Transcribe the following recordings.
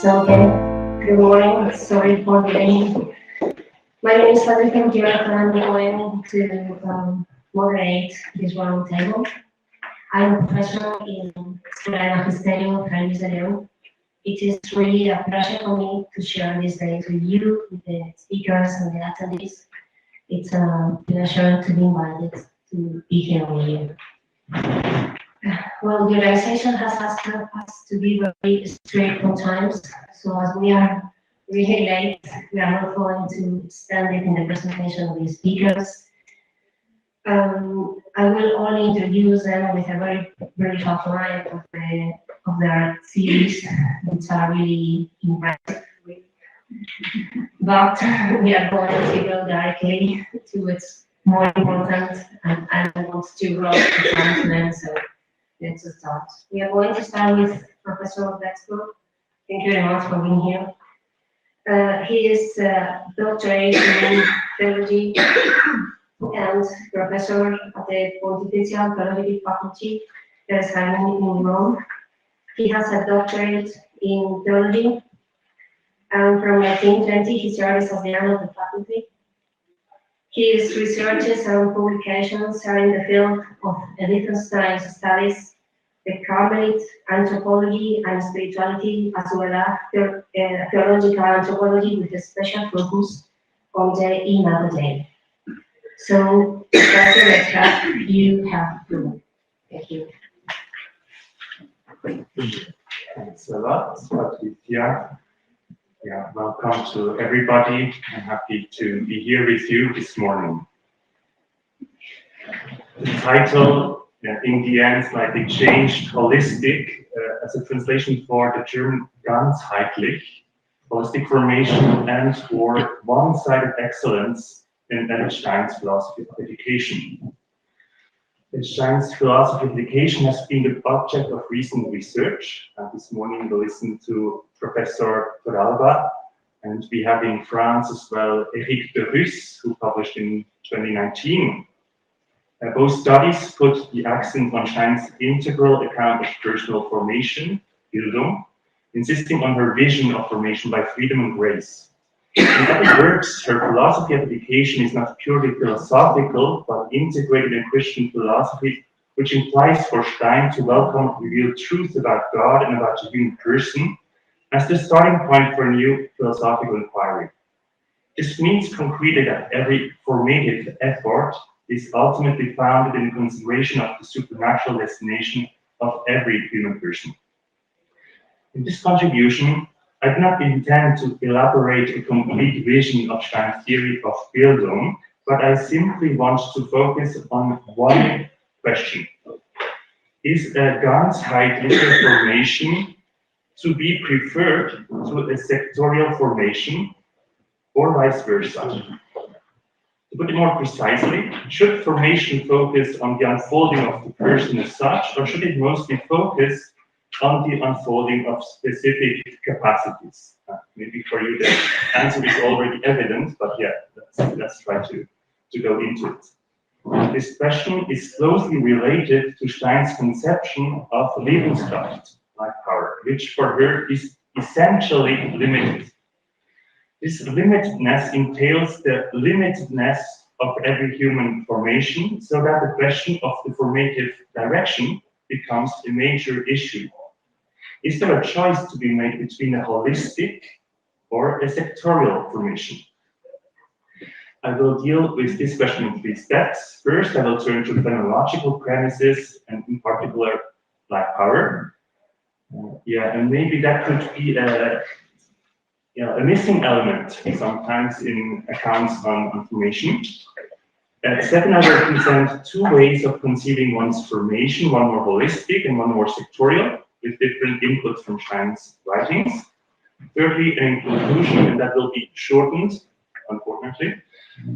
So again, good morning. Sorry for the name. My name is Federica Gutierrez, and I'm going to moderate this round table. I'm a professor in School of Magisterium 5 years ago. It is really a pleasure for me to share this day with you, with the speakers and the attendees. It's a pleasure to be invited to be here with you. Well, the organization has asked us to be very strict on times, so as we are really late, we are not going to extend it in the presentation of the speakers. I will only introduce them with a very brief outline of their series, which are really impressive. But we are going to go directly to its more important, and I don't want to rush the time to them, so let's start. We are going to start with Professor Bexford. Thank you very much for being here. He is doctorate in theology and professor at the Pontifical Theological Faculty in Rome. He has a doctorate in theology, and from 1920 he serves as the dean of the faculty. His researches and publications are in the field of Wittgenstein's studies, the Carmelite anthropology and spirituality, as well as theological anthropology with a special focus on the Imago Dei. So, Professor Bexford, you have the floor. Thank you. Thanks a lot, Patricia. Yeah, welcome to everybody. I'm happy to be here with you this morning. The title, in the end, slightly changed, holistic, as a translation for the German ganzheitlich, holistic formation and for one-sided excellence in Stein's philosophy of education. Stein's philosophy of education has been the object of recent research. This morning we listened to Professor Toralba, and we have in France as well Eric de Russe, who published in 2019. Both studies put the accent on Stein's integral account of personal formation, Bildung, insisting on her vision of formation by freedom and grace. In other words, her philosophy of education is not purely philosophical, but integrated in Christian philosophy, which implies for Stein to welcome revealed truth about God and about the human person as the starting point for a new philosophical inquiry. This means concretely that every formative effort is ultimately founded in consideration of the supernatural destination of every human person. In this contribution, I do not intend to elaborate a complete vision of Stein's theory of Bildung, but I simply want to focus on one question. Is a ganzheitliche formation to be preferred to a sectorial formation, or vice versa? To put it more precisely, should formation focus on the unfolding of the person as such, or should it mostly focus on the unfolding of specific capacities? Maybe for you the answer is already evident, but yeah, let's try to go into it. This question is closely related to Stein's conception of Lebenskraft, life power, which for her is essentially limited. This limitedness entails the limitedness of every human formation, so that the question of the formative direction becomes a major issue. Is there a choice to be made between a holistic or a sectorial formation? I will deal with this question in 3 steps. First, I will turn to phenomenological premises, and in particular, life power. And maybe that could be a missing element sometimes in accounts on formation. Second, I will present 2 ways of conceiving one's formation, one more holistic and one more sectorial, with different inputs from Stein's writings. Thirdly, in conclusion, and that will be shortened, unfortunately,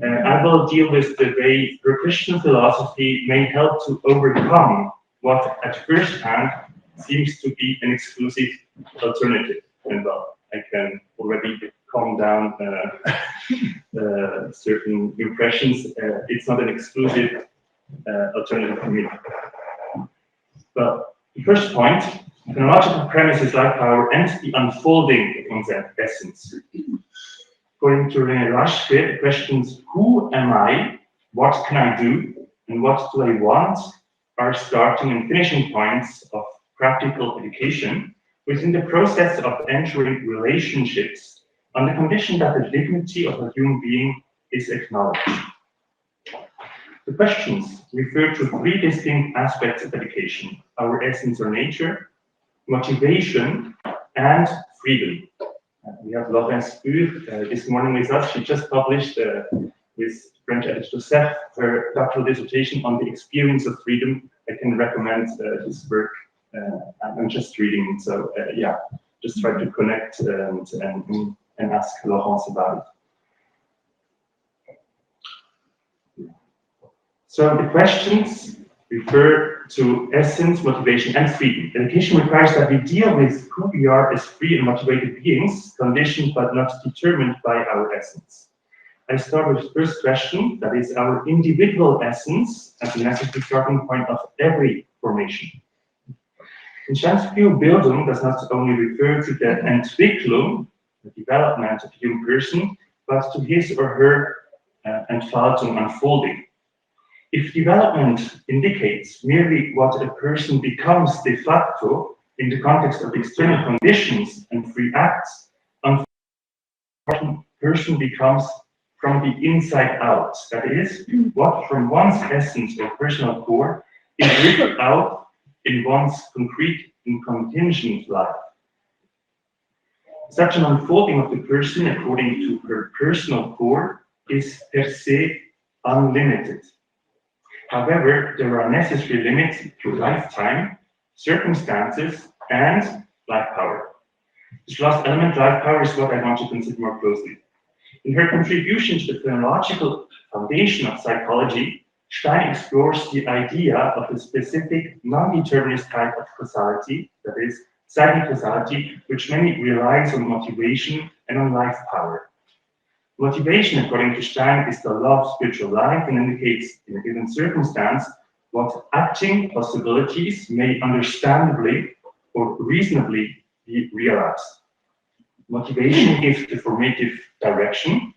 I will deal with the way her Christian philosophy may help to overcome what at first hand seems to be an exclusive alternative. And well, I can already calm down certain impressions. It's not an exclusive alternative for me. But the first point, The phenomenological premise is life power and the unfolding of one's essence. According to René Raschke, the questions who am I, what can I do, and what do I want are starting and finishing points of practical education within the process of entering relationships on the condition that the dignity of a human being is acknowledged. The questions refer to three distinct aspects of education: our essence or nature, motivation, and freedom. We have Laurence Bure this morning with us. She just published with French editor Joseph her doctoral dissertation on the experience of freedom. I can recommend this work. I'm just reading it, so yeah, just try to connect and ask Laurence about it. So the questions refer to essence, motivation, and freedom. Education requires that we deal with who we are as free and motivated beings, conditioned but not determined by our essence. I start with the first question, that is our individual essence as the necessary starting point of every formation. In Stein's view, Bildung does not only refer to the Entwicklung, the development of a human person, but to his or her Entfaltung, unfolding. If development indicates merely what a person becomes de facto in the context of external conditions and free acts, a person becomes from the inside out. That is, what from one's essence or personal core is lived out in one's concrete and contingent life. Such an unfolding of the person according to her personal core is per se unlimited. However, there are necessary limits to lifetime, circumstances, and life power. This last element, life power, is what I want to consider more closely. In her contribution to the phenomenological foundation of psychology, Stein explores the idea of a specific non-determinist type of causality, that is, psychic causality, which mainly relies on motivation and on life power. Motivation, according to Stein, is the law of spiritual life and indicates, in a given circumstance, what acting possibilities may understandably or reasonably be realized. Motivation gives the formative direction,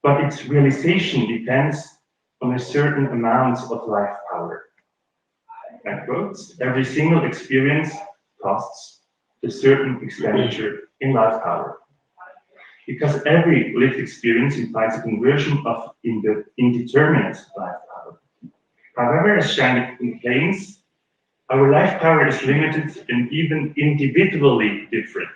but its realization depends on a certain amount of life power. Every single experience costs a certain expenditure in life power. Because every lived experience implies a conversion of indeterminate life power. However, as Stein claims, our life power is limited and even individually different.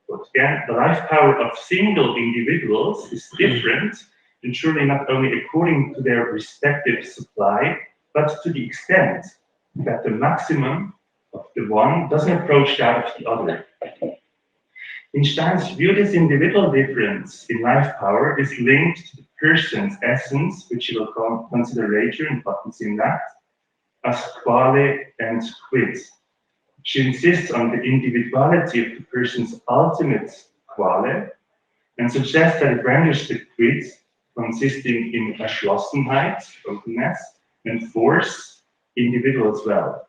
But again, the life power of single individuals is different, and surely not only according to their respective supply, but to the extent that the maximum of the one doesn't approach that of the other. In Stein's view, this individual difference in life power is linked to the person's essence, which he will consider later in potency that, as quale and quid. She insists on the individuality of the person's ultimate quale and suggests that it renders the quid, consisting in Erschlossenheit, openness, and force, individual as well.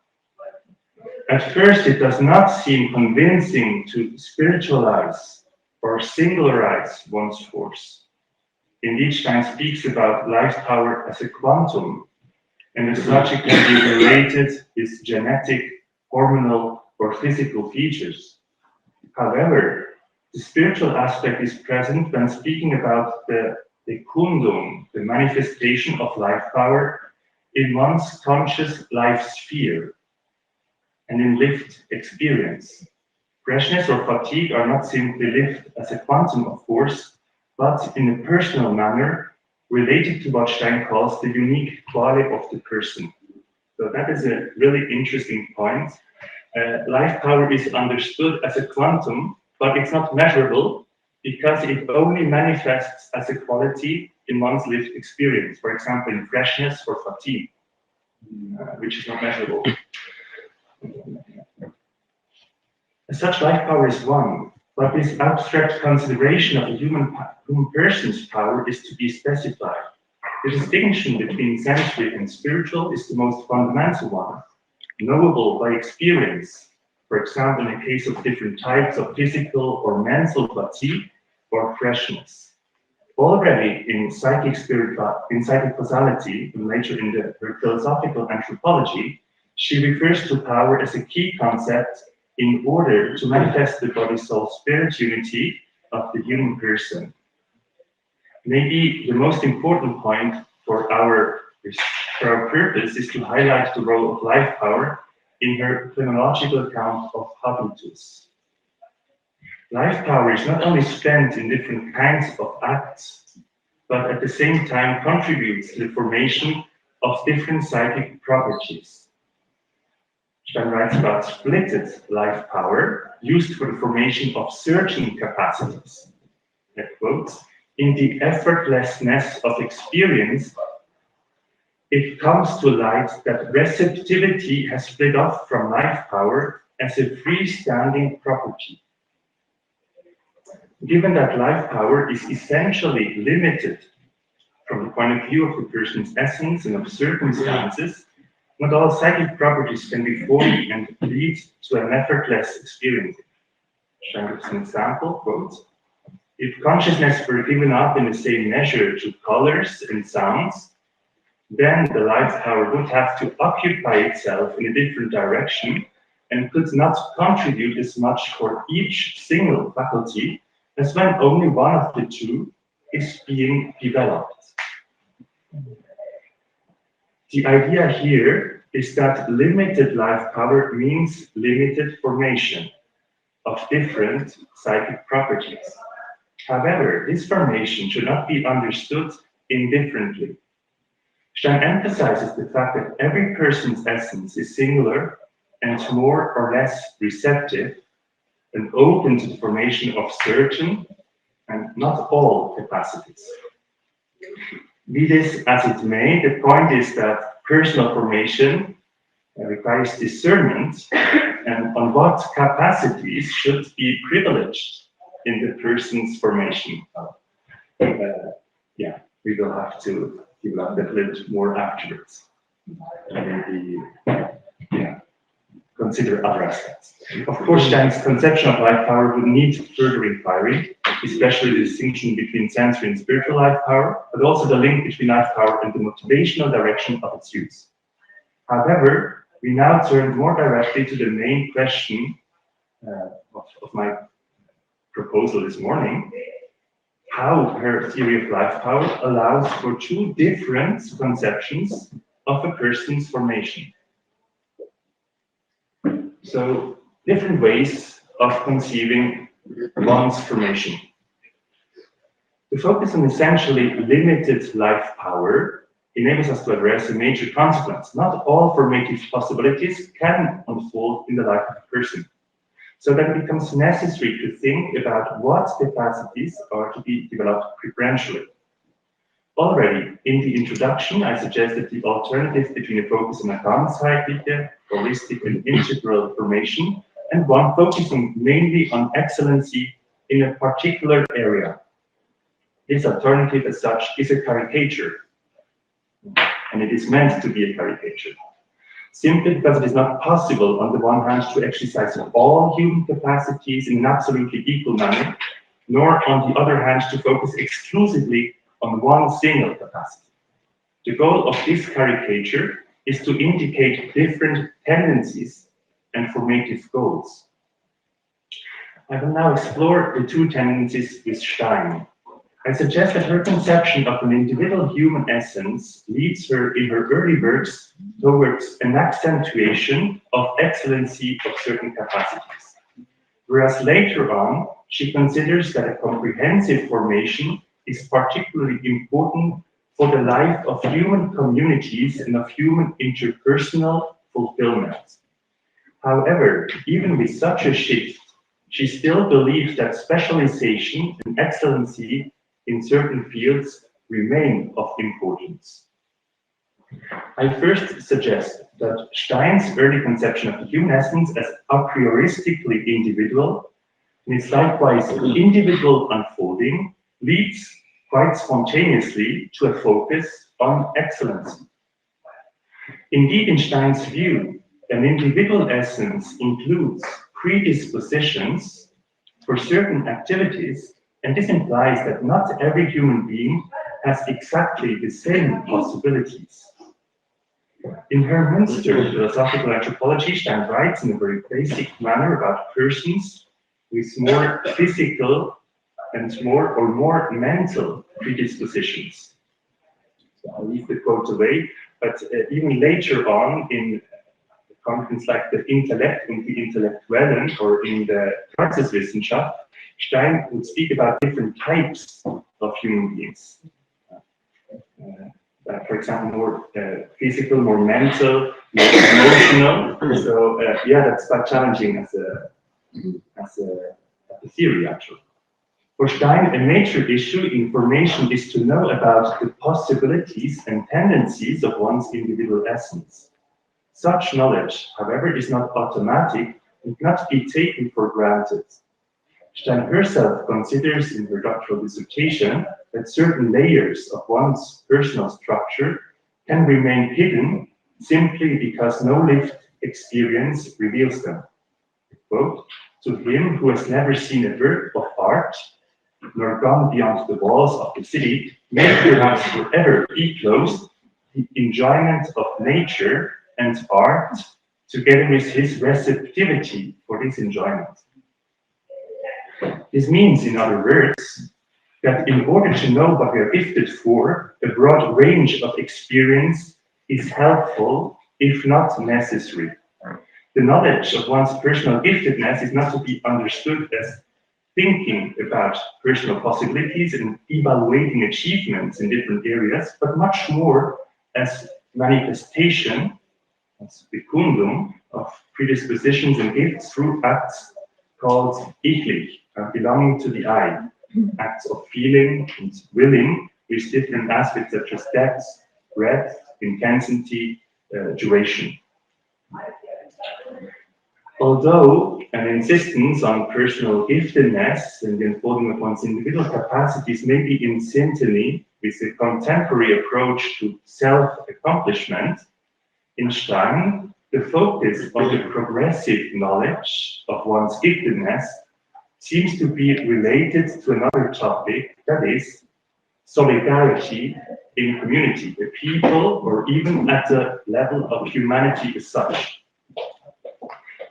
At first, it does not seem convincing to spiritualize or singularize one's force. Indeed, Stein speaks about life power as a quantum, and as such it can be related with genetic, hormonal, or physical features. However, the spiritual aspect is present when speaking about the Bekundung, the manifestation of life power in one's conscious life sphere and in lived experience. Freshness or fatigue are not simply lived as a quantum of force, but in a personal manner related to what Stein calls the unique quality of the person. So that is a really interesting point. Life power is understood as a quantum, but it's not measurable because it only manifests as a quality in one's lived experience. For example, in freshness or fatigue, which is not measurable. As such, life power is one, but this abstract consideration of a human person's power is to be specified. The distinction between sensory and spiritual is the most fundamental one, knowable by experience, for example, in the case of different types of physical or mental fatigue or freshness. Already in psychic causality, later in her philosophical anthropology, she refers to power as a key concept in order to manifest the body-soul-spirit unity of the human person. Maybe the most important point for our purpose is to highlight the role of life power in her phenomenological account of habitus. Life power is not only spent in different kinds of acts, but at the same time contributes to the formation of different psychic properties. Stein writes about splitted life power used for the formation of certain capacities. I quote, "In the effortlessness of experience, it comes to light that receptivity has split off from life power as a freestanding property. Given that life power is essentially limited from the point of view of the person's essence and of circumstances, not all psychic properties can be formed and lead to an effortless experience." Stein gives an example, quote, "If consciousness were given up in the same measure to colors and sounds, then the life power would have to occupy itself in a different direction and could not contribute as much for each single faculty as when only one of the two is being developed." The idea here is that limited life power means limited formation of different psychic properties. However, this formation should not be understood indifferently. Stein emphasizes the fact that every person's essence is singular and more or less receptive and open to the formation of certain and not all capacities. Be this as it may, the point is that personal formation requires discernment and on what capacities should be privileged in the person's formation. Yeah, we will have to develop that a little more afterwards. Maybe, consider other aspects. Of course, Stein's conception of life power would need further inquiry, especially the distinction between sensory and spiritual life power, but also the link between life power and the motivational direction of its use. However, we now turn more directly to the main question of my proposal this morning: how her theory of life power allows for two different conceptions of a person's formation. So, different ways of conceiving one's formation. To focus on essentially limited life power enables us to address a major consequence. Not all formative possibilities can unfold in the life of a person. So that it becomes necessary to think about what capacities are to be developed preferentially. Already in the introduction, I suggested the alternative between a focus on a ganzheitliche, holistic and integral formation, and one focusing mainly on excellency in a particular area. This alternative as such is a caricature, and it is meant to be a caricature. Simply because it is not possible, on the one hand, to exercise all human capacities in an absolutely equal manner, nor, on the other hand, to focus exclusively on one single capacity. The goal of this caricature is to indicate different tendencies and formative goals. I will now explore the two tendencies with Stein. I suggest that her conception of an individual human essence leads her in her early works towards an accentuation of excellency of certain capacities, whereas later on she considers that a comprehensive formation is particularly important for the life of human communities and of human interpersonal fulfillment. However, even with such a shift, she still believes that specialization and excellency in certain fields remain of importance. I first suggest that Stein's early conception of the human essence as a prioristically individual, and its likewise individual unfolding, leads quite spontaneously to a focus on excellency. Indeed, in Stein's view, an individual essence includes predispositions for certain activities, and this implies that not every human being has exactly the same possibilities. In her Münster philosophical anthropology, Stein writes in a very basic manner about persons with more physical and more mental predispositions. So I'll leave the quote away, but even later on in conference like the Intellekt und die Intellektuellen, or in the Praxiswissenschaft, Stein would speak about different types of human beings. For example, more physical, more mental, more emotional. So yeah, that's quite challenging as a theory, actually. For Stein, a major issue in formation is to know about the possibilities and tendencies of one's individual essence. Such knowledge, however, is not automatic and cannot be taken for granted. Stein herself considers in her doctoral dissertation that certain layers of one's personal structure can remain hidden simply because no lived experience reveals them. Quote, to him who has never seen a work of art, nor gone beyond the walls of the city, may perhaps forever be closed the enjoyment of nature and art, together with his receptivity for this enjoyment. This means, in other words, that in order to know what we are gifted for, a broad range of experience is helpful, if not necessary. The knowledge of one's personal giftedness is not to be understood as thinking about personal possibilities and evaluating achievements in different areas, but much more as manifestation, as Bekundung, of predispositions and gifts through acts called ich, belonging to the I, acts of feeling and willing with different aspects such as depth, breadth, intensity, duration. Although an insistence on personal giftedness and the unfolding of one's individual capacities may be in sympathy with a contemporary approach to self-accomplishment, in Stein, the focus on the progressive knowledge of one's giftedness seems to be related to another topic, that is, solidarity in community, the people, or even at the level of humanity as such.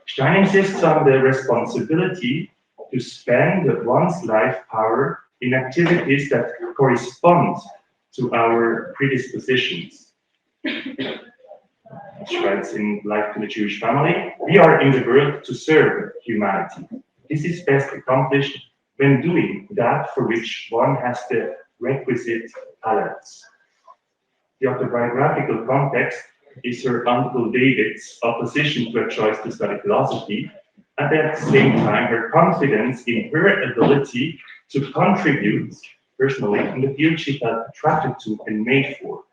Stein insists on the responsibility to spend one's life power in activities that correspond to our predispositions. She writes in Life in the Jewish Family, we are in the world to serve humanity. This is best accomplished when doing that for which one has the requisite talents. The autobiographical context is her uncle David's opposition to a choice to study philosophy, and at the same time her confidence in her ability to contribute personally in the field she felt attracted to and made for.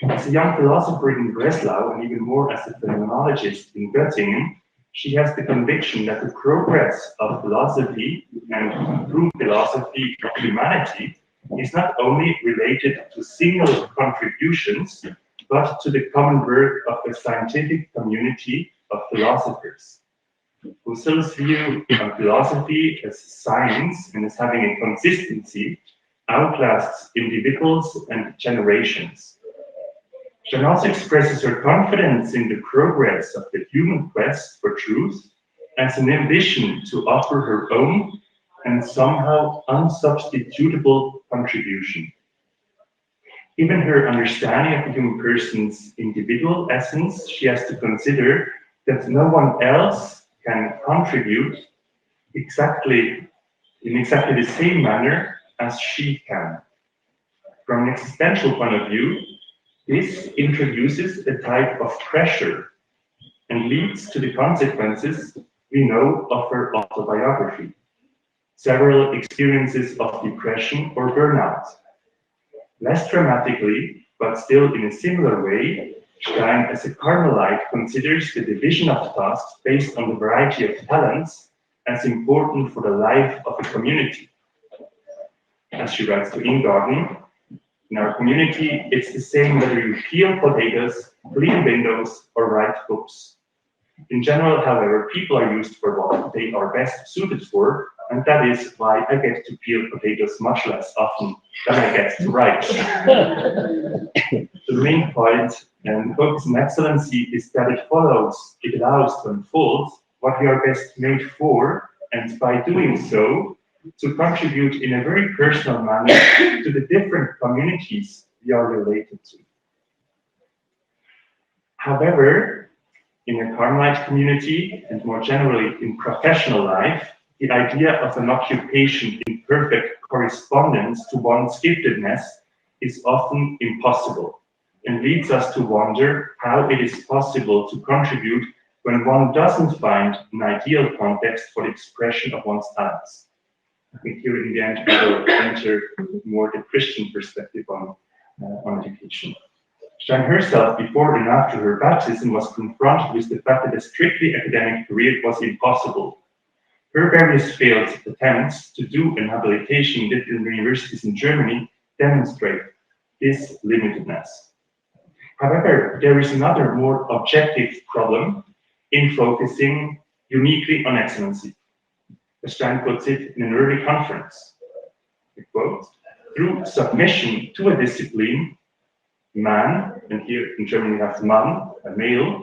As a young philosopher in Breslau, and even more as a phenomenologist in Göttingen, she has the conviction that the progress of philosophy and through philosophy of humanity is not only related to single contributions, but to the common work of the scientific community of philosophers. Husserl's view on philosophy as science and as having a consistency outlasts individuals and generations. Stein also expresses her confidence in the progress of the human quest for truth as an ambition to offer her own and somehow unsubstitutable contribution. Given her understanding of the human person's individual essence, she has to consider that no one else can contribute in exactly the same manner as she can. From an existential point of view, this introduces a type of pressure and leads to the consequences we know of her autobiography. Several experiences of depression or burnout. Less dramatically, but still in a similar way, Stein as a Carmelite considers the division of tasks based on the variety of talents as important for the life of a community. As she writes to Ingarden, In our community, it's the same whether you peel potatoes, clean windows, or write books. In general, however, people are used for what they are best suited for, and that is why I get to peel potatoes much less often than I get to write. The main point and focus on excellency is that it allows to unfold what we are best made for, and by doing so, to contribute in a very personal manner to the different communities we are related to. However, in a Carmelite community, and more generally in professional life, the idea of an occupation in perfect correspondence to one's giftedness is often impossible, and leads us to wonder how it is possible to contribute when one doesn't find an ideal context for the expression of one's talents. I think here in the end we will enter more the Christian perspective on education. Stein herself, before and after her baptism, was confronted with the fact that a strictly academic career was impossible. Her various failed attempts to do an habilitation in different universities in Germany demonstrate this limitedness. However, there is another more objective problem in focusing uniquely on excellency. As Stein puts it in an early conference, I quote, through submission to a discipline, man, and here in Germany we have Mann, a male,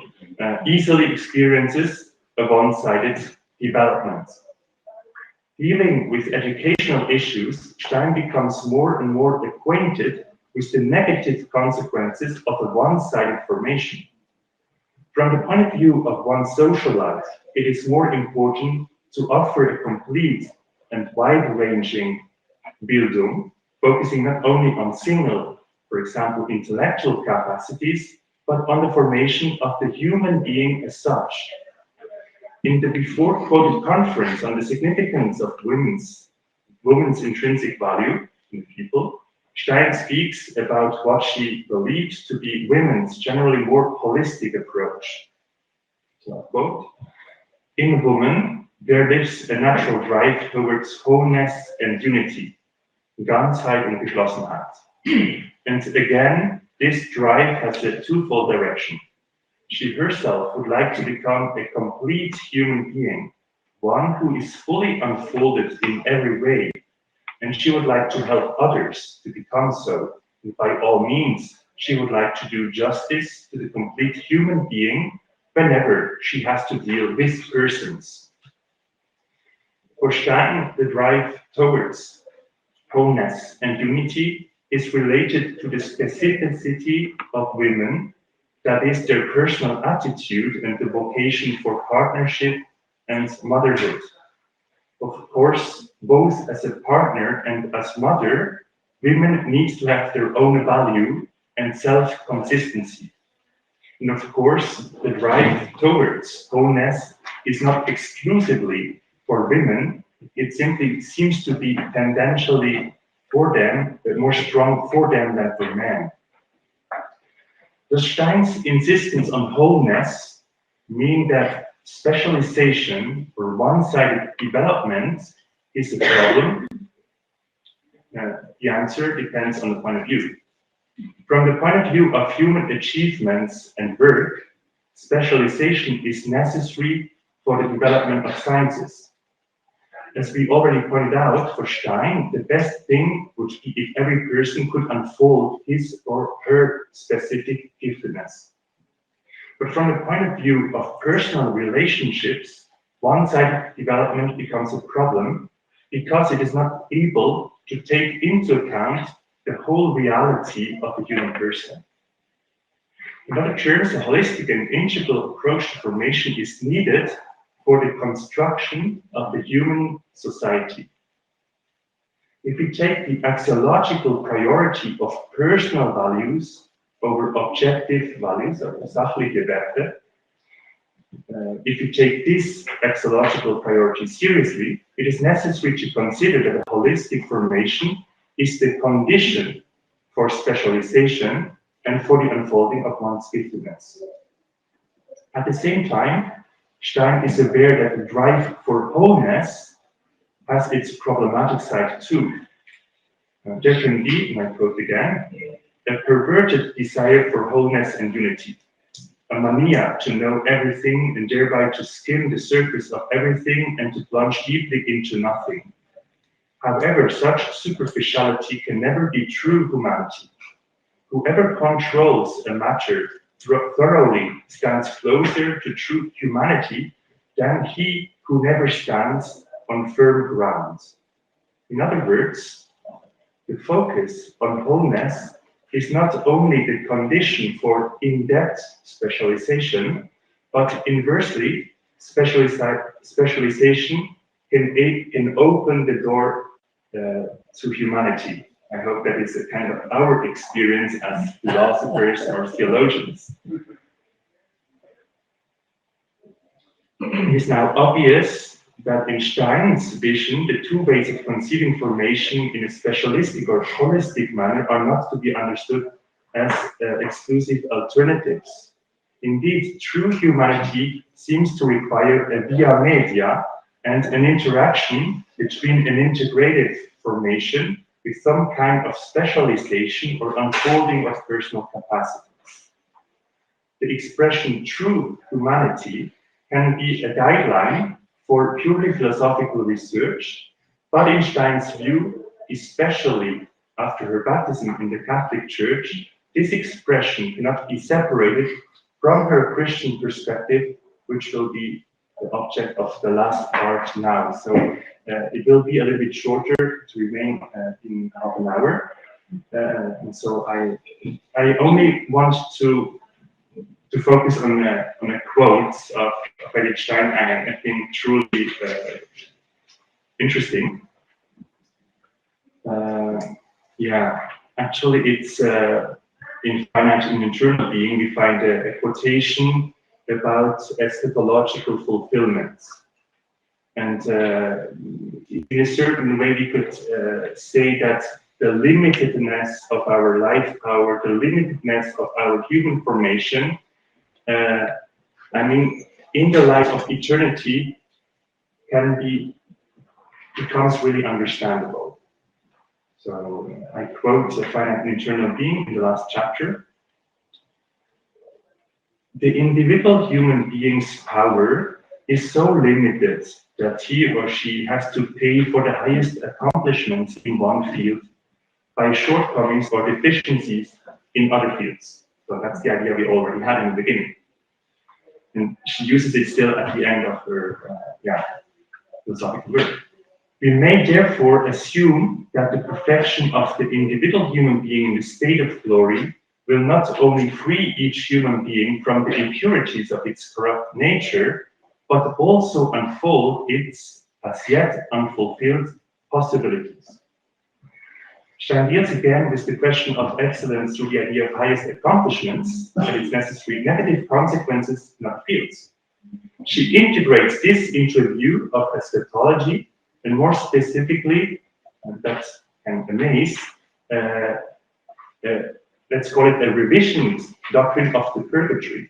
easily experiences a one-sided development. Dealing with educational issues, Stein becomes more and more acquainted with the negative consequences of a one-sided formation. From the point of view of one's social life, it is more important to offer a complete and wide-ranging Bildung, focusing not only on single, for example, intellectual capacities, but on the formation of the human being as such. In the before quoted conference on the significance of women's intrinsic value in people, Stein speaks about what she believed to be women's generally more holistic approach. So I quote, in woman, there lives a natural drive towards wholeness and unity, Ganzheit und Geschlossenheit. And again, this drive has a twofold direction. She herself would like to become a complete human being, one who is fully unfolded in every way, and she would like to help others to become so. And by all means, she would like to do justice to the complete human being whenever she has to deal with persons. For Stein, the drive towards wholeness and unity is related to the specificity of women, that is their personal attitude and the vocation for partnership and motherhood. Of course, both as a partner and as mother, women need to have their own value and self-consistency. And of course, the drive towards wholeness is not exclusively for women, it simply seems to be tendentially for them, but more strong for them than for men. Does Stein's insistence on wholeness mean that specialization or one-sided development is a problem? The answer depends on the point of view. From the point of view of human achievements and work, specialization is necessary for the development of sciences. As we already pointed out, for Stein, the best thing would be if every person could unfold his or her specific giftedness. But from the point of view of personal relationships, one-sided development becomes a problem because it is not able to take into account the whole reality of a human person. In other terms, a holistic and integral approach to formation is needed for the construction of the human society. If we take the axiological priority of personal values over objective values, or sachliche Werte, if we take this axiological priority seriously, it is necessary to consider that a holistic formation is the condition for specialization and for the unfolding of one's giftedness. At the same time, Stein is aware that the drive for wholeness has its problematic side too. There can be, and I quote again, a perverted desire for wholeness and unity, a mania to know everything and thereby to skim the surface of everything and to plunge deeply into nothing. However, such superficiality can never be true humanity. Whoever controls a matter thoroughly stands closer to true humanity than he who never stands on firm ground. In other words, the focus on wholeness is not only the condition for in-depth specialization, but inversely, specialization can open the door to humanity. I hope that is a kind of our experience as philosophers or theologians. It is now obvious that in Stein's vision, the two ways of conceiving formation in a specialistic or holistic manner are not to be understood as exclusive alternatives. Indeed, true humanity seems to require a via media and an interaction between an integrated formation with some kind of specialization or unfolding of personal capacities. The expression true humanity can be a guideline for purely philosophical research, but in Stein's view, especially after her baptism in the Catholic Church, this expression cannot be separated from her Christian perspective, which will be the object of the last part now. So it will be a little bit shorter to remain in half an hour. And so I only want to focus on a quote of Edith Stein, I think truly interesting. Actually, it's in Finite and Internal Being, we find a quotation about eschatological fulfillment. And in a certain way, we could say that the limitedness of our life power, the limitedness of our human formation, in the light of eternity, becomes really understandable. So I quote the Finite and Internal Being in the last chapter. The individual human being's power is so limited that he or she has to pay for the highest accomplishments in one field by shortcomings or deficiencies in other fields. So that's the idea we already had in the beginning. And she uses it still at the end of her philosophical work. We may therefore assume that the perfection of the individual human being in the state of glory will not only free each human being from the impurities of its corrupt nature, but also unfold its as yet unfulfilled possibilities. Stein deals again with the question of excellence through the idea of highest accomplishments and its necessary negative consequences in other fields. She integrates this into a view of eschatology, and more specifically, that can amaze, let's call it a revisionist doctrine of the purgatory.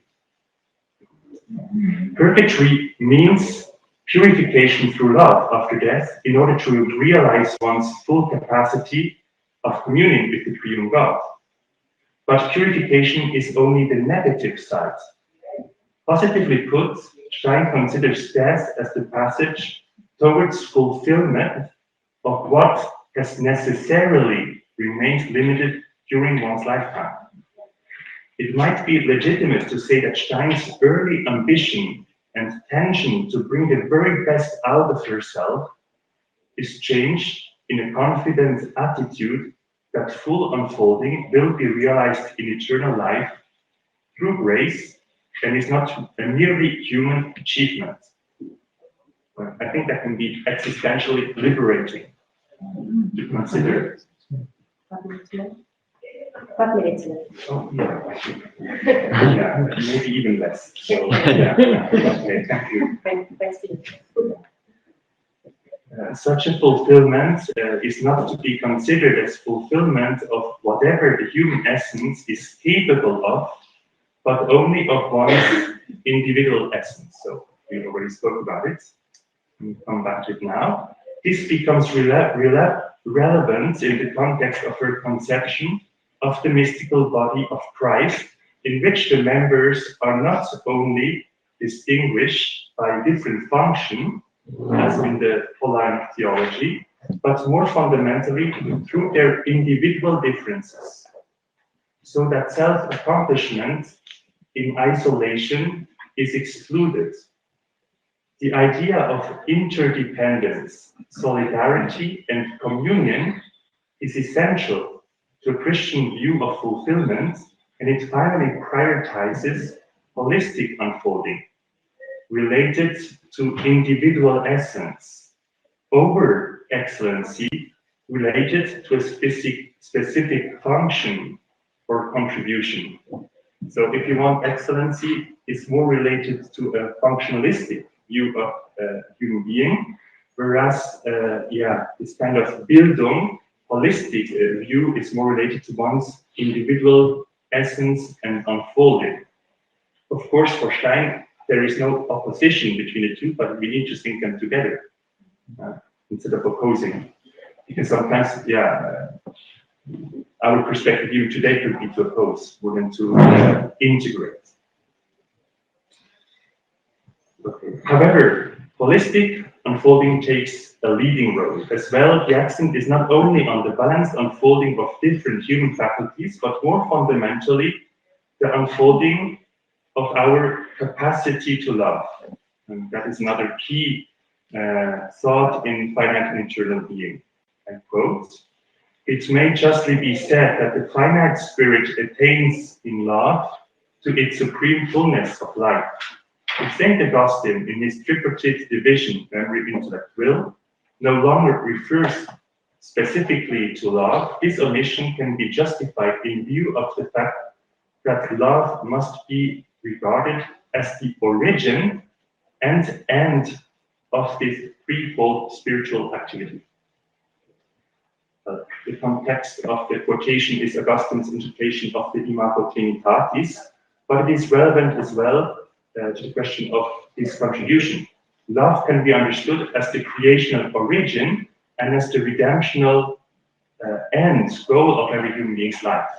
Purgatory means purification through love after death in order to realize one's full capacity of communing with the triune God. But purification is only the negative side. Positively put, Stein considers death as the passage towards fulfillment of what has necessarily remained limited during one's lifetime. It might be legitimate to say that Stein's early ambition and tension to bring the very best out of herself is changed in a confident attitude that full unfolding will be realized in eternal life through grace and is not a merely human achievement. I think that can be existentially liberating to consider. 5 minutes left. Oh, yeah, maybe even less. So, okay, thank you. Thanks. Such a fulfillment is not to be considered as fulfillment of whatever the human essence is capable of, but only of one's individual essence. So we already spoke about it. We'll come back to it now. This becomes relevant relevance in the context of her conception of the mystical body of Christ, in which the members are not only distinguished by different function, as in the Pauline theology, but more fundamentally through their individual differences, so that self-accomplishment in isolation is excluded. The idea of interdependence, solidarity, and communion is essential to a Christian view of fulfillment, and it finally prioritizes holistic unfolding, related to individual essence, over excellency, related to a specific function or contribution. So if you want excellency, it's more related to a functionalistic view of a human being, whereas, this kind of Bildung, holistic view is more related to one's individual essence and unfolding. Of course, for Stein, there is no opposition between the two, but we need to think them together instead of opposing. Because sometimes, our perspective even today could be to oppose more than to integrate. Okay. However, holistic unfolding takes a leading role. As well, the accent is not only on the balanced unfolding of different human faculties, but more fundamentally, the unfolding of our capacity to love. And that is another key thought in finite and eternal being. I quote, "It may justly be said that the finite spirit attains in love to its supreme fullness of life. If St. Augustine, in his tripartite division, memory, intellect, will, no longer refers specifically to love, this omission can be justified in view of the fact that love must be regarded as the origin and end of this threefold spiritual activity." The context of the quotation is Augustine's interpretation of the Imago Trinitatis, but it is relevant as well to the question of his contribution. Love can be understood as the creational origin and as the redemptional end goal of every human being's life.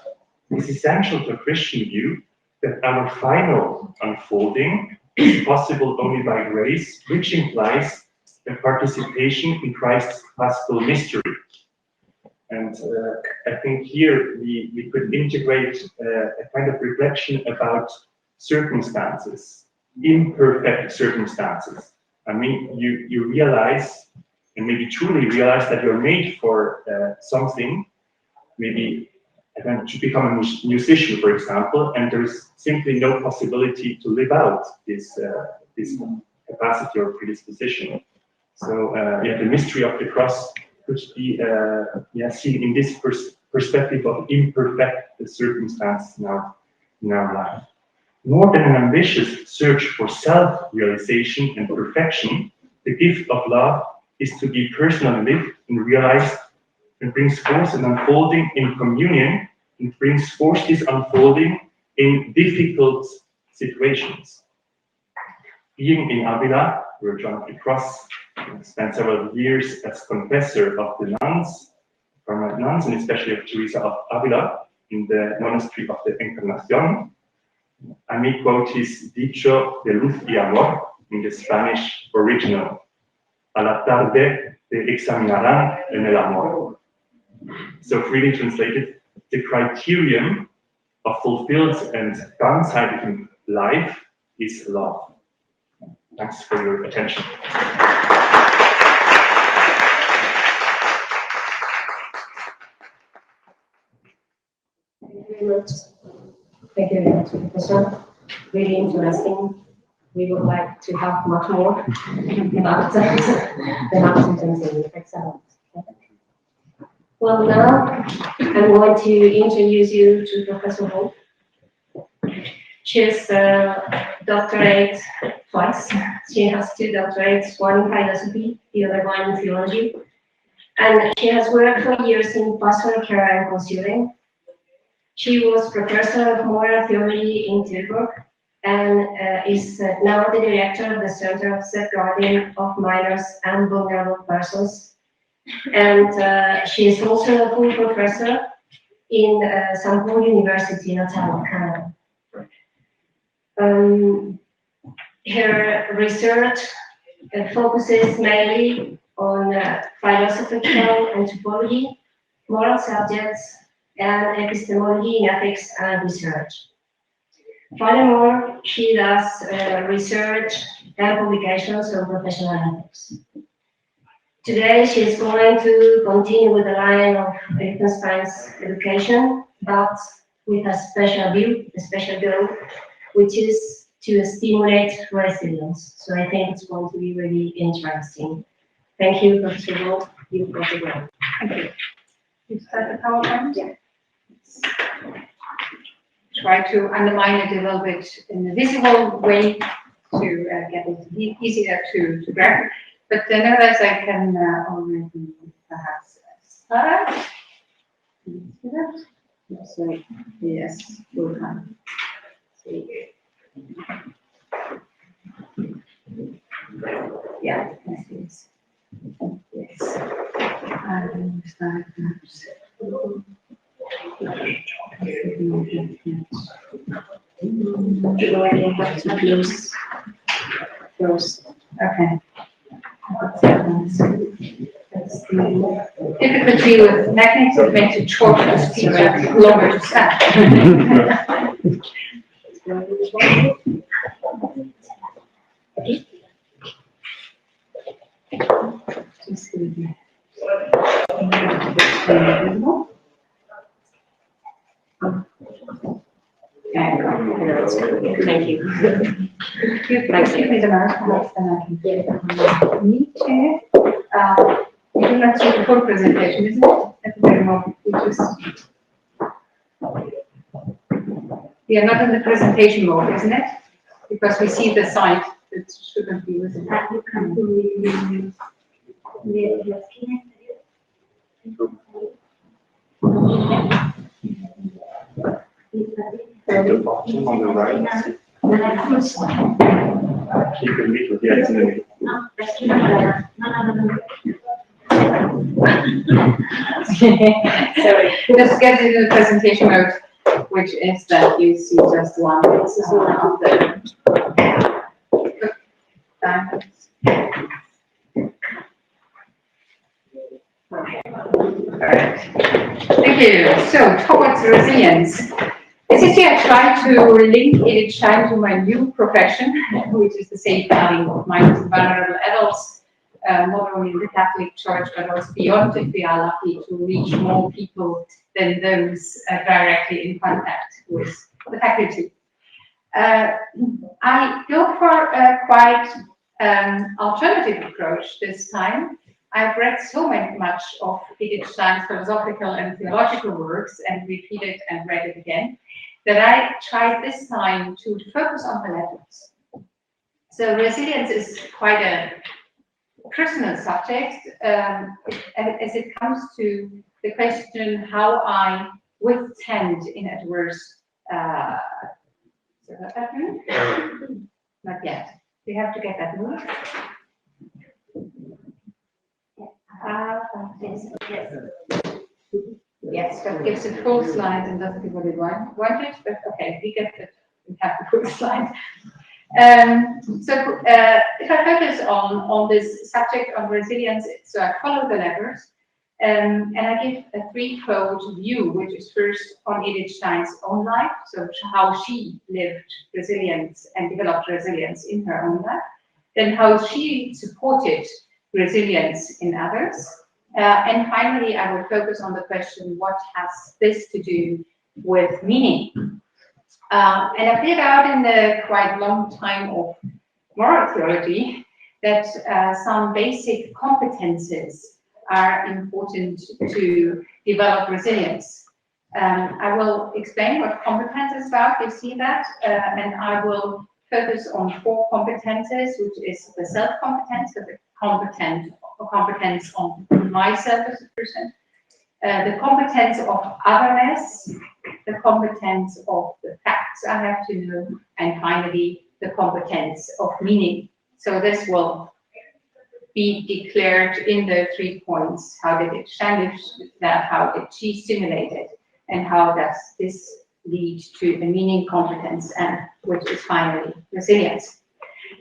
It is essential to a Christian view that our final unfolding is possible only by grace, which implies a participation in Christ's classical mystery. And I think here we could integrate a kind of reflection about circumstances, imperfect circumstances. I mean, you realize, and maybe truly realize, that you're made for something, maybe to become a musician, for example, and there's simply no possibility to live out this capacity or predisposition. So the mystery of the cross could be seen in this perspective of imperfect circumstances in our life. More than an ambitious search for self-realization and perfection, the gift of love is to be personally lived and realized, and brings forth an unfolding in communion, and brings forth this unfolding in difficult situations. Being in Avila, where John of the Cross spent several years as confessor of the nuns, and especially of Teresa of Avila, in the monastery of the Encarnacion, I may quote his Dicho de Luz y Amor in the Spanish original. A la tarde te examinarán en el amor. So freely translated, the criterion of fulfilled and ganzheitlichen life is love. Thanks for your attention. Thank you very much. Thank you very much, Professor. Really interesting. We would like to have much more about the absence. Excellent. Well, now I'm going to introduce you to Professor Hope. She's a doctorate twice. She has 2 doctorates, one in philosophy, the other one in theology. And she has worked for years in pastoral care and consulting. She was professor of moral theology in Tilburg and is now the director of the Center of Safeguarding of Minors and Vulnerable Persons and she is also a full professor in St. Paul University in Ottawa, Canada. Her research focuses mainly on philosophical anthropology, moral subjects, and epistemology in ethics and research. Furthermore, she does research and publications on professional ethics. Today, she is going to continue with the line of Liechtenstein's education, but with a special view, a special goal, which is to stimulate resilience. So I think it's going to be really interesting. Thank you, Professor Gold. You've got the word. Thank you. You start the PowerPoint? Yeah. Try to underline it a little bit in a visible way to get it easier to grab. But nevertheless, I can already perhaps start. So, yes, full time. Yeah, yes. Yes. And start perhaps. Do I have to close first? Okay. Difficulty with magnets, it makes it shorter to speak, but longer to stand. Thank you. Thank you. The mouse, then I can get it. Me too. You do not see the full presentation, isn't it? At the very moment, we are not in the presentation mode, isn't it? Because we see the site that shouldn't be visible. The bottom on the right. Keep the middle, yeah, it's in the middle. Sorry, just get into the presentation mode, which is that you see just one of the Thank you. So, towards resilience. This year I tried to link Edith Stein to my new profession, which is the safeguarding of minors and vulnerable adults, not only in the Catholic Church, but also beyond, if we are lucky to reach more people than those directly in contact with the faculty. I go for a quite alternative approach this time. I've read so much of Edith Stein's philosophical and theological works and repeated and read it again, that I tried this time to focus on the letters. So resilience is quite a personal subject as it comes to the question how I withstand in adverse. Not yet. We have to get that move. Yes, that gives a full slide and doesn't give what it wanted, but okay, we get it. We have the full slide. If I focus on this subject of resilience, so I follow the letters, and I give a threefold view, which is first on Edith Stein's own life, so how she lived resilience and developed resilience in her own life, then how she supported resilience in others. And finally, I will focus on the question, what has this to do with meaning? And I figured out in the quite long time of moral theology that some basic competences are important to develop resilience. I will explain what competence is about, you see that, and I will focus on 4 competences, which is the self-competence, so the competence on myself as a person, the competence of otherness, the competence of the facts I have to know, and finally the competence of meaning. So this will be declared in the 3 points. How did it challenge that? How did she stimulate it? And how does this lead to a meaning, competence, and which is finally resilience?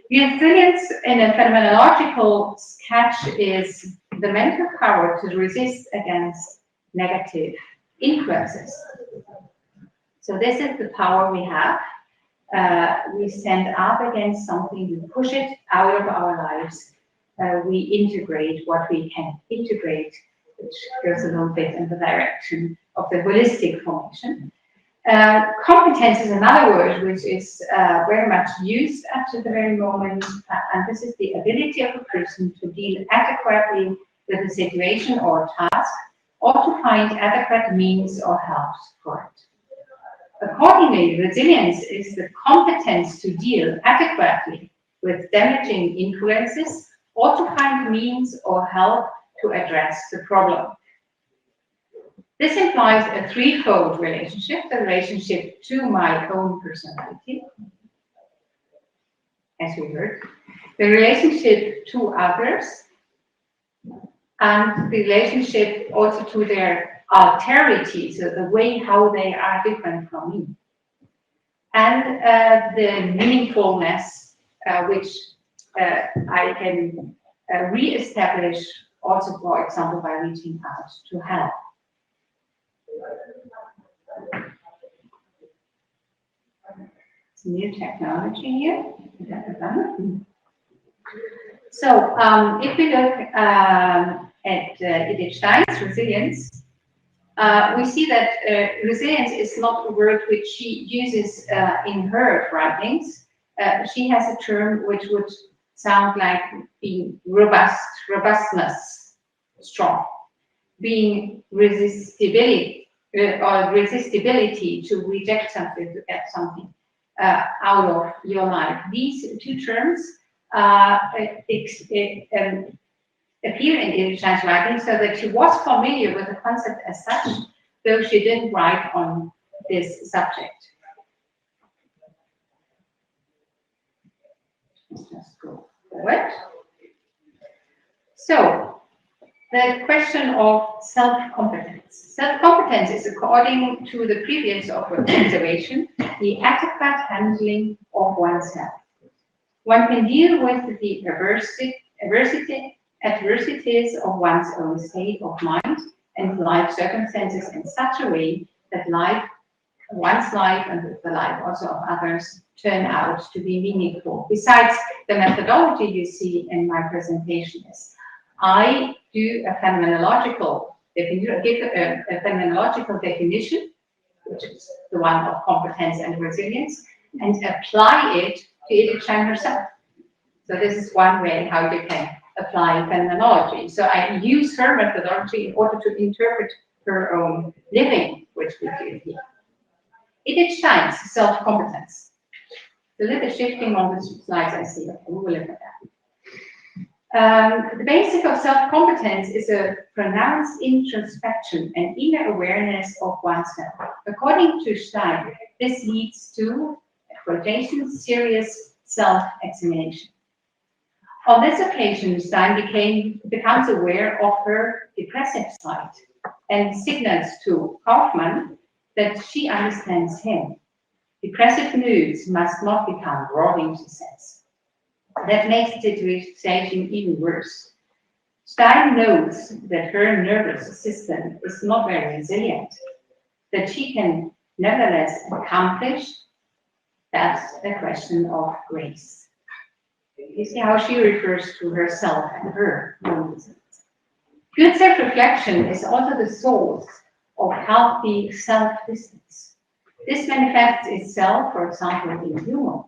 Resilience in a phenomenological sketch is the mental power to resist against negative influences. So this is the power we have. We stand up against something, we push it out of our lives, we integrate what we can integrate, which goes a little bit in the direction of the holistic formation. Competence is another word which is very much used at the very moment, and this is the ability of a person to deal adequately with a situation or task, or to find adequate means or help for it. Accordingly, resilience is the competence to deal adequately with damaging influences, or to find means or help to address the problem. This implies a threefold relationship: the relationship to my own personality, as we heard, the relationship to others, and the relationship also to their alterity, so the way how they are different from me, and the meaningfulness which I can re-establish also, for example, by reaching out to help. It's new technology here. So if we look at Edith Stein's resilience, we see that resilience is not a word which she uses in her writings. She has a term which would sound like being robust, robustness, strong, being resistibility to reject something, to get something out of your life. These two terms appear in Edith Stein's writing, so that she was familiar with the concept as such, though she didn't write on this subject. Let's just go forward. So, the question of self-competence. Self-competence is, according to the previous observation, the adequate handling of oneself. One can deal with the adversities of one's own state of mind and life circumstances in such a way that one's life and the life also of others turn out to be meaningful. Besides the methodology you see in my presentation is, I do a phenomenological definition, which is the one of competence and resilience, and apply it to Edith Stein herself. So this is one way how you can apply phenomenology. So I use her methodology in order to interpret her own living, which we do here. Edith Stein's self-competence. A little shifting on the slides I see. Okay, we will look at that. The basic of self-competence is a pronounced introspection and inner awareness of oneself. According to Stein, this leads to, quotation, serious self-examination. On this occasion, Stein becomes aware of her depressive side and signals to Kaufmann that she understands him. Depressive moods must not become robbing, she says. That makes the situation even worse. Stein knows that her nervous system is not very resilient, that she can nevertheless accomplish. That's a question of grace. You see how she refers to herself and her own. Good self-reflection is also the source of healthy self-distance. This manifests itself, for example, in humor.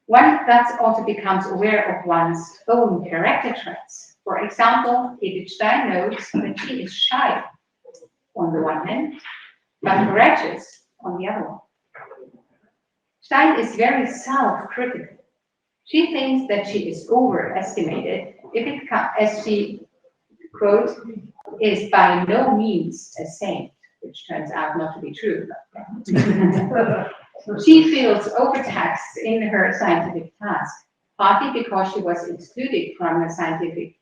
One thus also becomes aware of one's own character traits. For example, Edith Stein notes that she is shy on the one hand, but courageous on the other one. Stein is very self-critical. She thinks that she is overestimated if it, as she quotes, is by no means a saint, which turns out not to be true. She feels overtaxed in her scientific task. partly because she was excluded from a scientific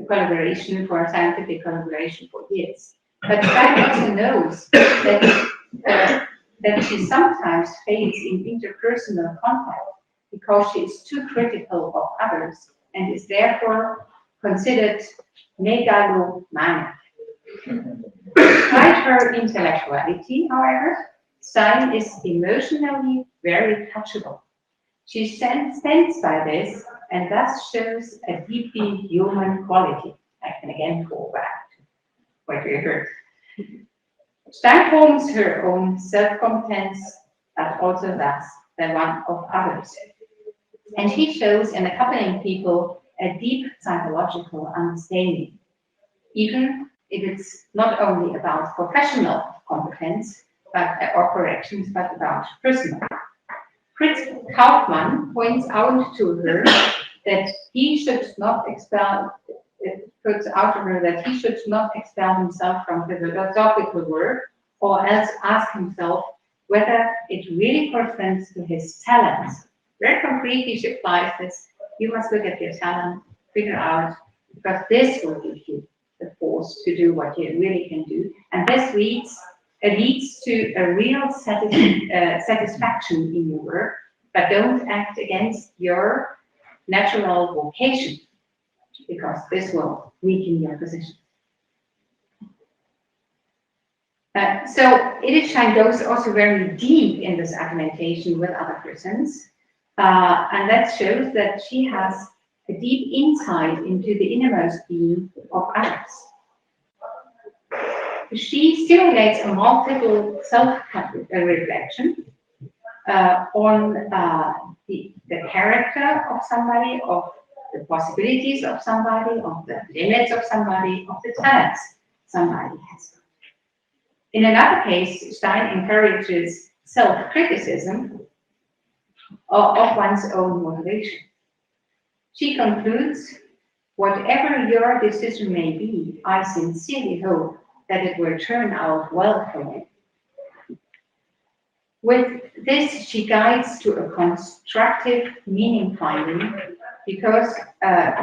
collaboration for years. But Stein also knows that she sometimes fails in interpersonal contact because she is too critical of others and is therefore considered megalomaniac. Despite her intellectuality, however, Stein is emotionally very touchable. She stands by this and thus shows a deeply human quality. I can again go back to what we heard. Stein forms her own self-competence, but also thus the one of others. And she shows in accompanying people a deep psychological understanding, even if it's not only about professional competence, or corrections, but about personal. Fritz Kaufmann points out to her that he should not expel himself from philosophical work, or else ask himself whether it really corresponds to his talents. Very concretely, she applies this. You must look at your talent, figure out, because this will give you the force to do what you really can do. And this leads to a real satisfaction in your work, but don't act against your natural vocation, because this will weaken your position. So Edith Stein goes also very deep in this argumentation with other persons, and that shows that she has a deep insight into the innermost being of others. She stimulates a multiple self-reflection on the character of somebody, of the possibilities of somebody, of the limits of somebody, of the talents somebody has. In another case, Stein encourages self-criticism of one's own motivation. She concludes, whatever your decision may be, I sincerely hope that it will turn out well for you. With this, she guides to a constructive meaning finding, because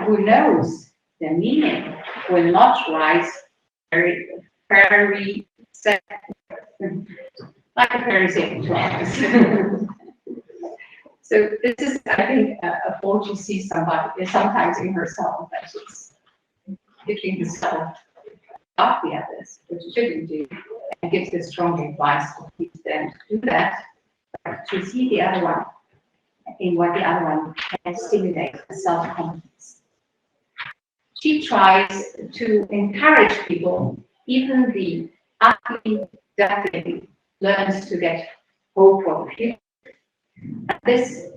who knows, the meaning will not rise very like a parasitic to us. So this is, I think, a fault you see sometimes in herself, that she's picking herself up the others, which she shouldn't do, and gives this strong advice to teach them to do that, but to see the other one in what the other one can stimulate self-confidence. She tries to encourage people, even the ugly duckling learns to get hope for the future. This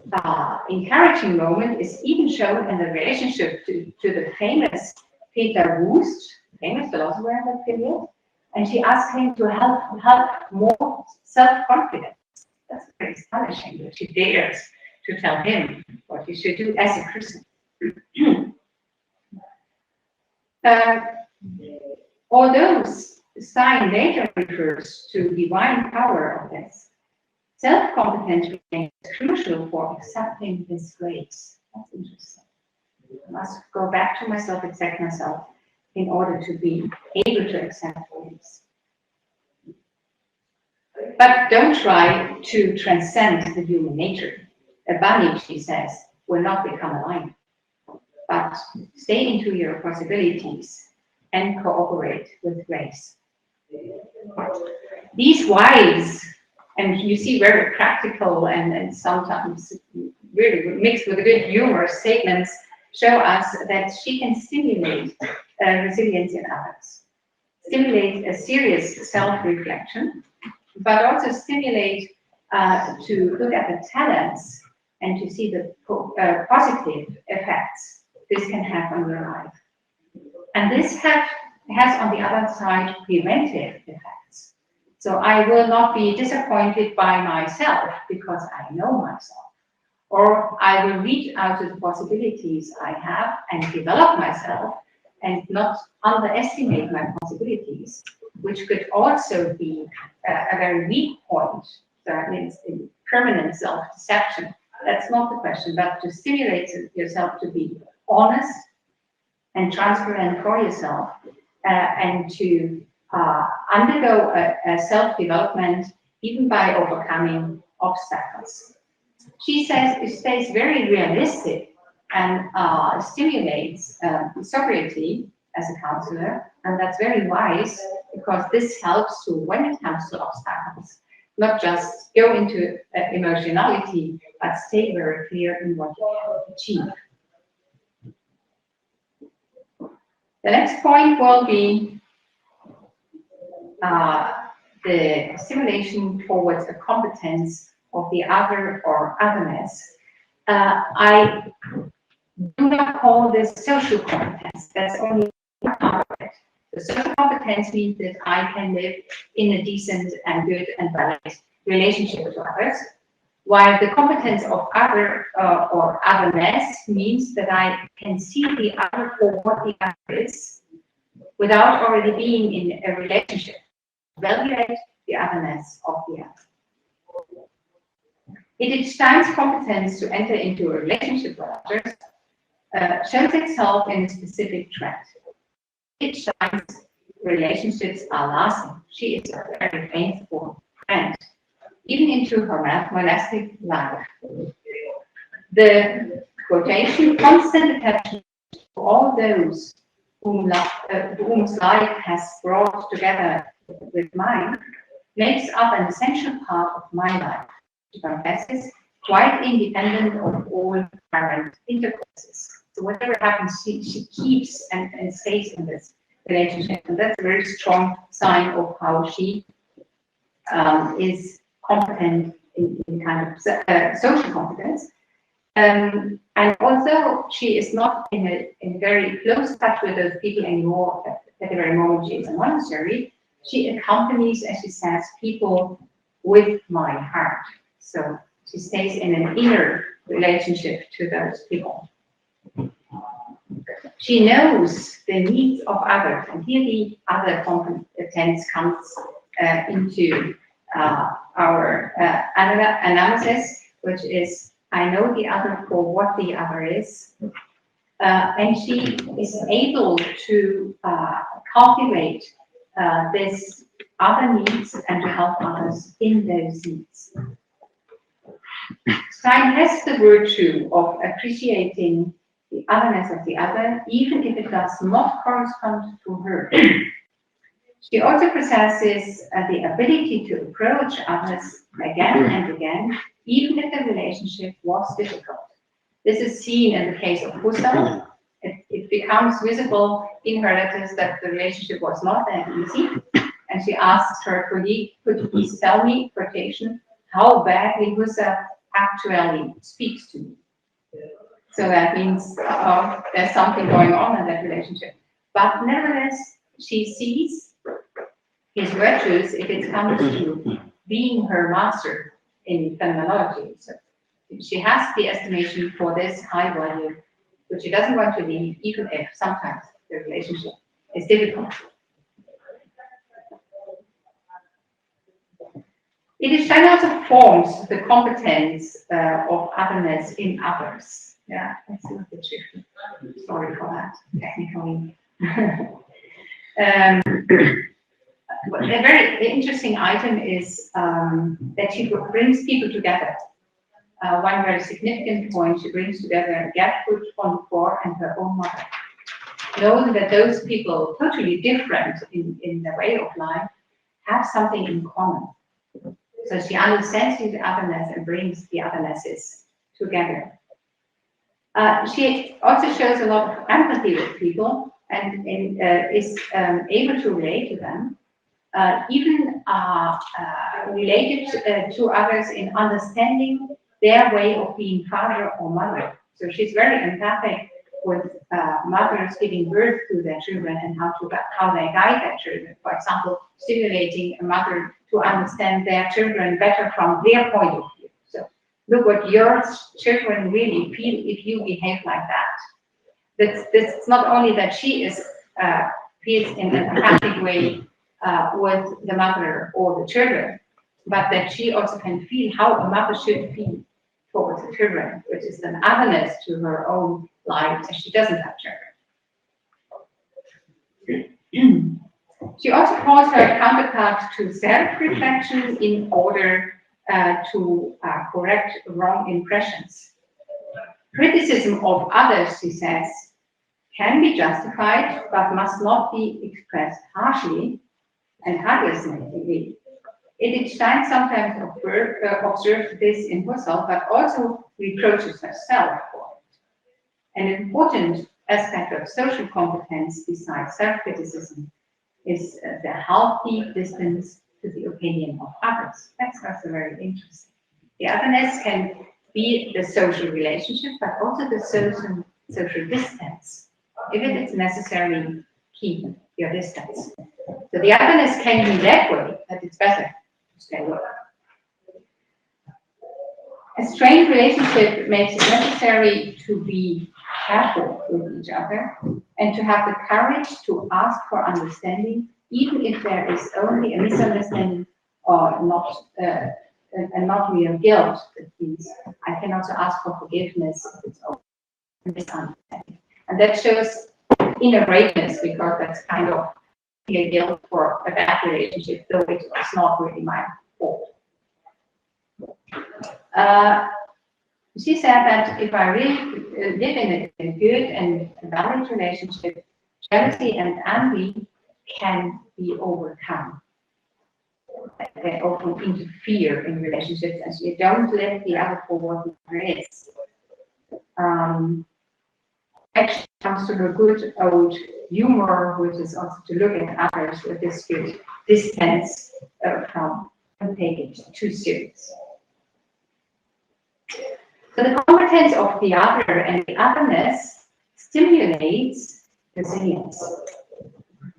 encouraging moment is even shown in the relationship to the famous Peter Wust, famous philosopher in that period, and she asked him to help more self-confidence. That's very astonishing that she dares to tell him what he should do as a person. Although Stein later refers to divine power of this, self-competence remains crucial for accepting this grace. That's interesting. I must go back to myself, accept myself, in order to be able to accept grace. But don't try to transcend the human nature. A bunny, she says, will not become a lion. But stay into your possibilities and cooperate with grace. These wise, and you see very practical and sometimes really mixed with a good humor statements, show us that she can stimulate resilience in others, stimulate a serious self-reflection, but also stimulate to look at the talents and to see the positive effects this can have on your life. And this has on the other side preventive effects. So I will not be disappointed by myself because I know myself. Or I will reach out to the possibilities I have and develop myself and not underestimate my possibilities, which could also be a very weak point. So that means in permanent self-deception That's not the question, but to stimulate yourself to be honest and transparent for yourself, and to undergo a self-development, even by overcoming obstacles. She says it stays very realistic and stimulates sobriety as a counselor, and that's very wise, because this helps to, when it comes to obstacles, not just go into emotionality, but stay very clear in what you can achieve. The next point will be the stimulation towards a competence of the other or otherness. I do not call this social competence. That's only one part of it. The social competence means that I can live in a decent and good and balanced relationship with others, while the competence of other or otherness means that I can see the other for what the other is, without already being in a relationship. Evaluate the otherness of the other. It is time's competence to enter into a relationship with others shows itself in a specific trend. Each time's relationships are lasting. She is a very faithful friend, even into her monastic life. The quotation, constant attachment to all those whom's life has brought together with mine, makes up an essential part of my life. She confesses, quite independent of all current intercourses. So whatever happens, she keeps and stays in this relationship, and that's a very strong sign of how she is competent in kind of social competence. And although she is not in a very close touch with those people anymore at the very moment she is a monastery, she accompanies, as she says, people with my heart. So she stays in an inner relationship to those people. She knows the needs of others, and here the other competence comes into our analysis, which is I know the other for what the other is, and she is able to cultivate this other needs and to help others in those needs. Stein has the virtue of appreciating the otherness of the other, even if it does not correspond to her. She also possesses the ability to approach others again and again, even if the relationship was difficult. This is seen in the case of Husserl. It becomes visible in her letters that the relationship was not that easy, and she asks her colleague, could you please tell me, quotation, how badly Husserl actually speaks to me. So that means there's something going on in that relationship. But nevertheless, she sees his virtues if it comes to being her master in phenomenology. So she has the estimation for this high value, which she doesn't want to leave, even if sometimes the relationship is difficult. It is Stein also forms the competence of otherness in others. Yeah, that's a little bit tricky. Sorry for that, technically. A very interesting item is that she brings people together. One very significant point, she brings together Gertrud von Bohr and her own mother. Knowing that those people, totally different in their way of life, have something in common. So she understands the otherness and brings the othernesses together. She also shows a lot of empathy with people and is able to relate to them, even related to others in understanding their way of being father or mother. So she's very empathic with mothers giving birth to their children and how they guide their children. For example, stimulating a mother to understand their children better from their point of view. So look what your children really feel if you behave like that. It's not only that she is feels in an empathic way with the mother or the children, but that she also can feel how a mother should feel towards towards the children, which is an otherness to her own life, and she doesn't have children. She also calls her counterpart to self-reflection in order to correct wrong impressions. Criticism of others, she says, can be justified, but must not be expressed harshly and heartlessly. Edith Stein sometimes observes this in herself, but also reproaches herself for it. An important aspect of social competence, besides self-criticism, is the healthy distance to the opinion of others. That's also very interesting. The otherness can be the social relationship, but also the social distance. If it is necessary, keep your distance. So the otherness can be that way, that it's better to stay away. A strained relationship makes it necessary to be careful with each other and to have the courage to ask for understanding, even if there is only a misunderstanding or not and not real guilt. That means I can also ask for forgiveness if it's only a misunderstanding. And that shows inner greatness, because that's kind of a guilt for a bad relationship, though it was not really my fault. She said that if I really live in a good and balanced relationship, jealousy and envy can be overcome. They often interfere in relationships, and you don't let the other for what it is. Actually comes to a good old humor, which is also to look at others with this good distance from taking it too serious. So the competence of the other and the otherness stimulates resilience.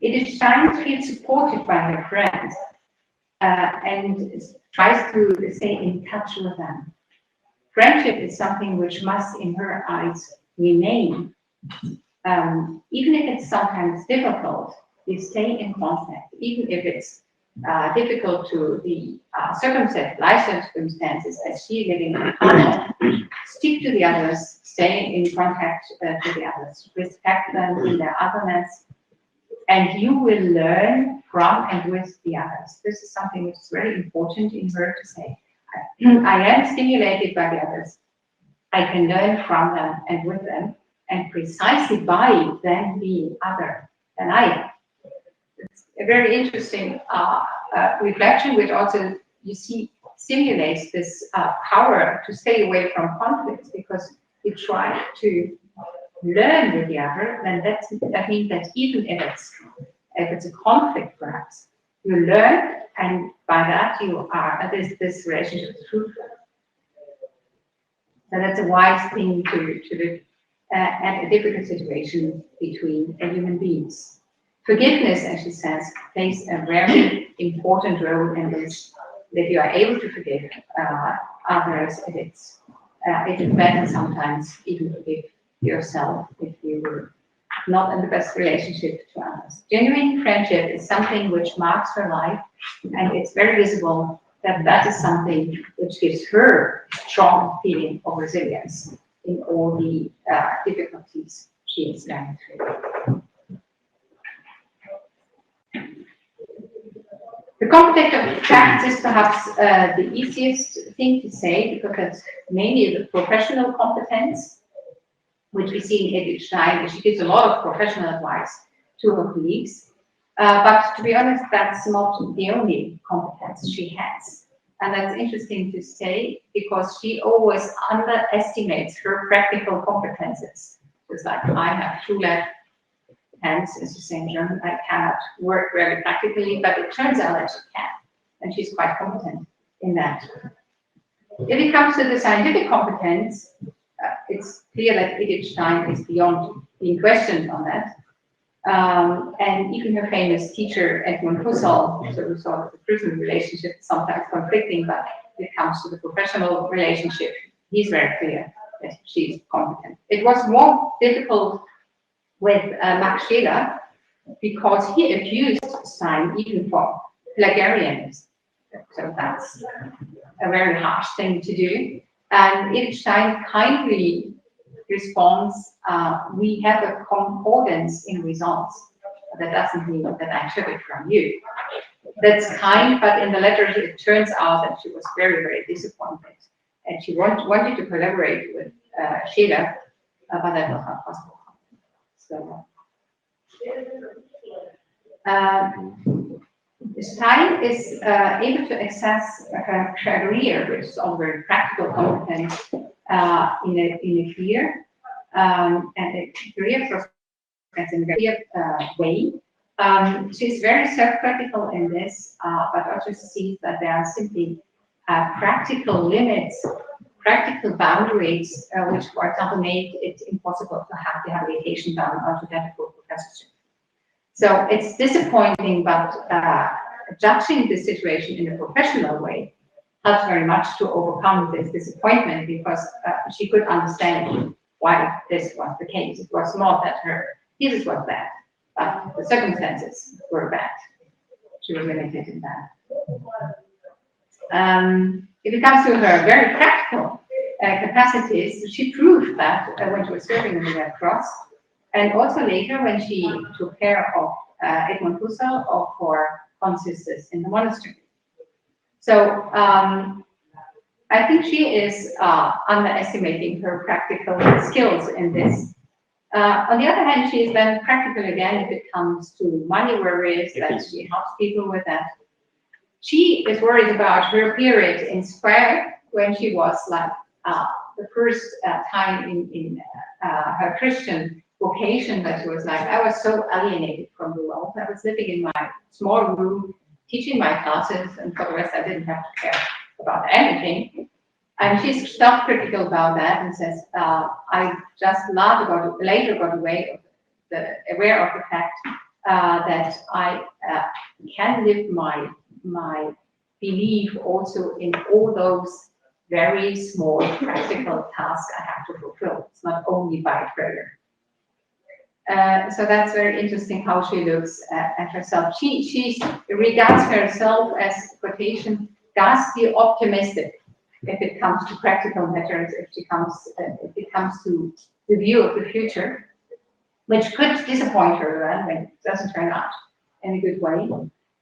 Edith Stein feels supported by her friends and tries to stay in touch with them. Friendship is something which must, in her eyes, remain. Even if it's sometimes difficult, you stay in contact, even if it's difficult to the life circumstances as she living in Canada. Stick to the others, stay in contact to the others, respect them in their otherness, and you will learn from and with the others. This is something which is very important in her to say. I am stimulated by the others. I can learn from them and with them, and precisely by them being other than I am. It's a very interesting reflection, which also, you see, stimulates this power to stay away from conflicts, because you try to learn with the other, then that means that even if it's a conflict, perhaps, you learn, and by that you are, this relationship is fruitful. So that's a wise thing to look at a difficult situation between human beings. Forgiveness, as she says, plays a very important role in this, that you are able to forgive others. It is better sometimes even forgive yourself if you were not in the best relationship to others. Genuine friendship is something which marks her life, and it's very visible that is something which gives her strong feeling of resilience in all the difficulties she is going through. The concept of facts is perhaps the easiest thing to say, because that's mainly the professional competence, which we see in Edith Stein. She gives a lot of professional advice to her colleagues. But to be honest, that's not the only competence she has. And that's interesting to say, because she always underestimates her practical competences. It's like, I have two left hands, as you say in German, I cannot work very practically, but it turns out that she can. And she's quite competent in that. If it comes to the scientific competence, it's clear that Edith Stein is beyond being questioned on that. And even her famous teacher, Edmund Husserl, so we saw that the prison relationship is sometimes conflicting, but when it comes to the professional relationship, he's very clear that she's competent. It was more difficult with Max Scheler, because he accused Stein even for plagiarism. So that's a very harsh thing to do. And each time kindly responds, we have a concordance in results. That doesn't mean that I took it from you. That's kind, but in the letters it turns out that she was very, very disappointed. And she wanted to collaborate with Sheila, but that was not possible. So, Stein is able to access her career, which is all very practical competence, in a clear and a career process in a clear way. She's very self-critical in this, but also sees that there are simply practical limits, practical boundaries, which, for example, made it impossible to have the habilitation done onto that full professorship. So it's disappointing, but judging the situation in a professional way helps very much to overcome this disappointment, because she could understand why this was the case. It was not that her thesis was bad, but the circumstances were bad. She was limited in that. If it comes to her very practical capacities, she proved that when she was serving in the Red Cross, and also later when she took care of Edmund Husserl or for consisters in the monastery. So I think she is underestimating her practical skills in this. On the other hand, she is then practical again if it comes to money worries, that she helps people with that. She is worried about her period in Square when she was like the first time in her Christian vocation, that she was like, I was so alienated from the world. I was living in my small room, teaching my classes, and for the rest I didn't have to care about anything. And she's self-critical about that and says, I just later got aware of the fact that I can live my belief also in all those very small practical tasks I have to fulfill. It's not only by prayer. So that's very interesting how she looks at herself. She regards herself as, quotation, ghastly optimistic if it comes to practical matters, if it comes to the view of the future, which could disappoint her when it doesn't turn out in a good way.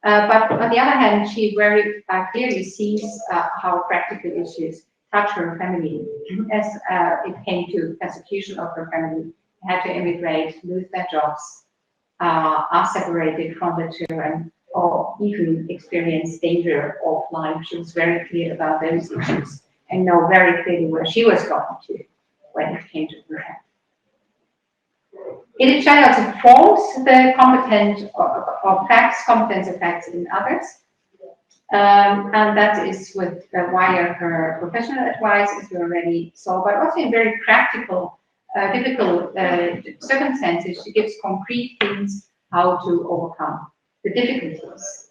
But on the other hand, she very clearly sees how practical issues touch her family. As it came to persecution of her family, had to immigrate, lose their jobs, are separated from the children, or even experience danger of life. She was very clear about those issues and know very clearly where she was going to when it came to her head. Edith Stein also forms the competence of facts in others. And that is with via her professional advice, as we already saw, but also in very practical, difficult circumstances. She gives concrete hints how to overcome the difficulties.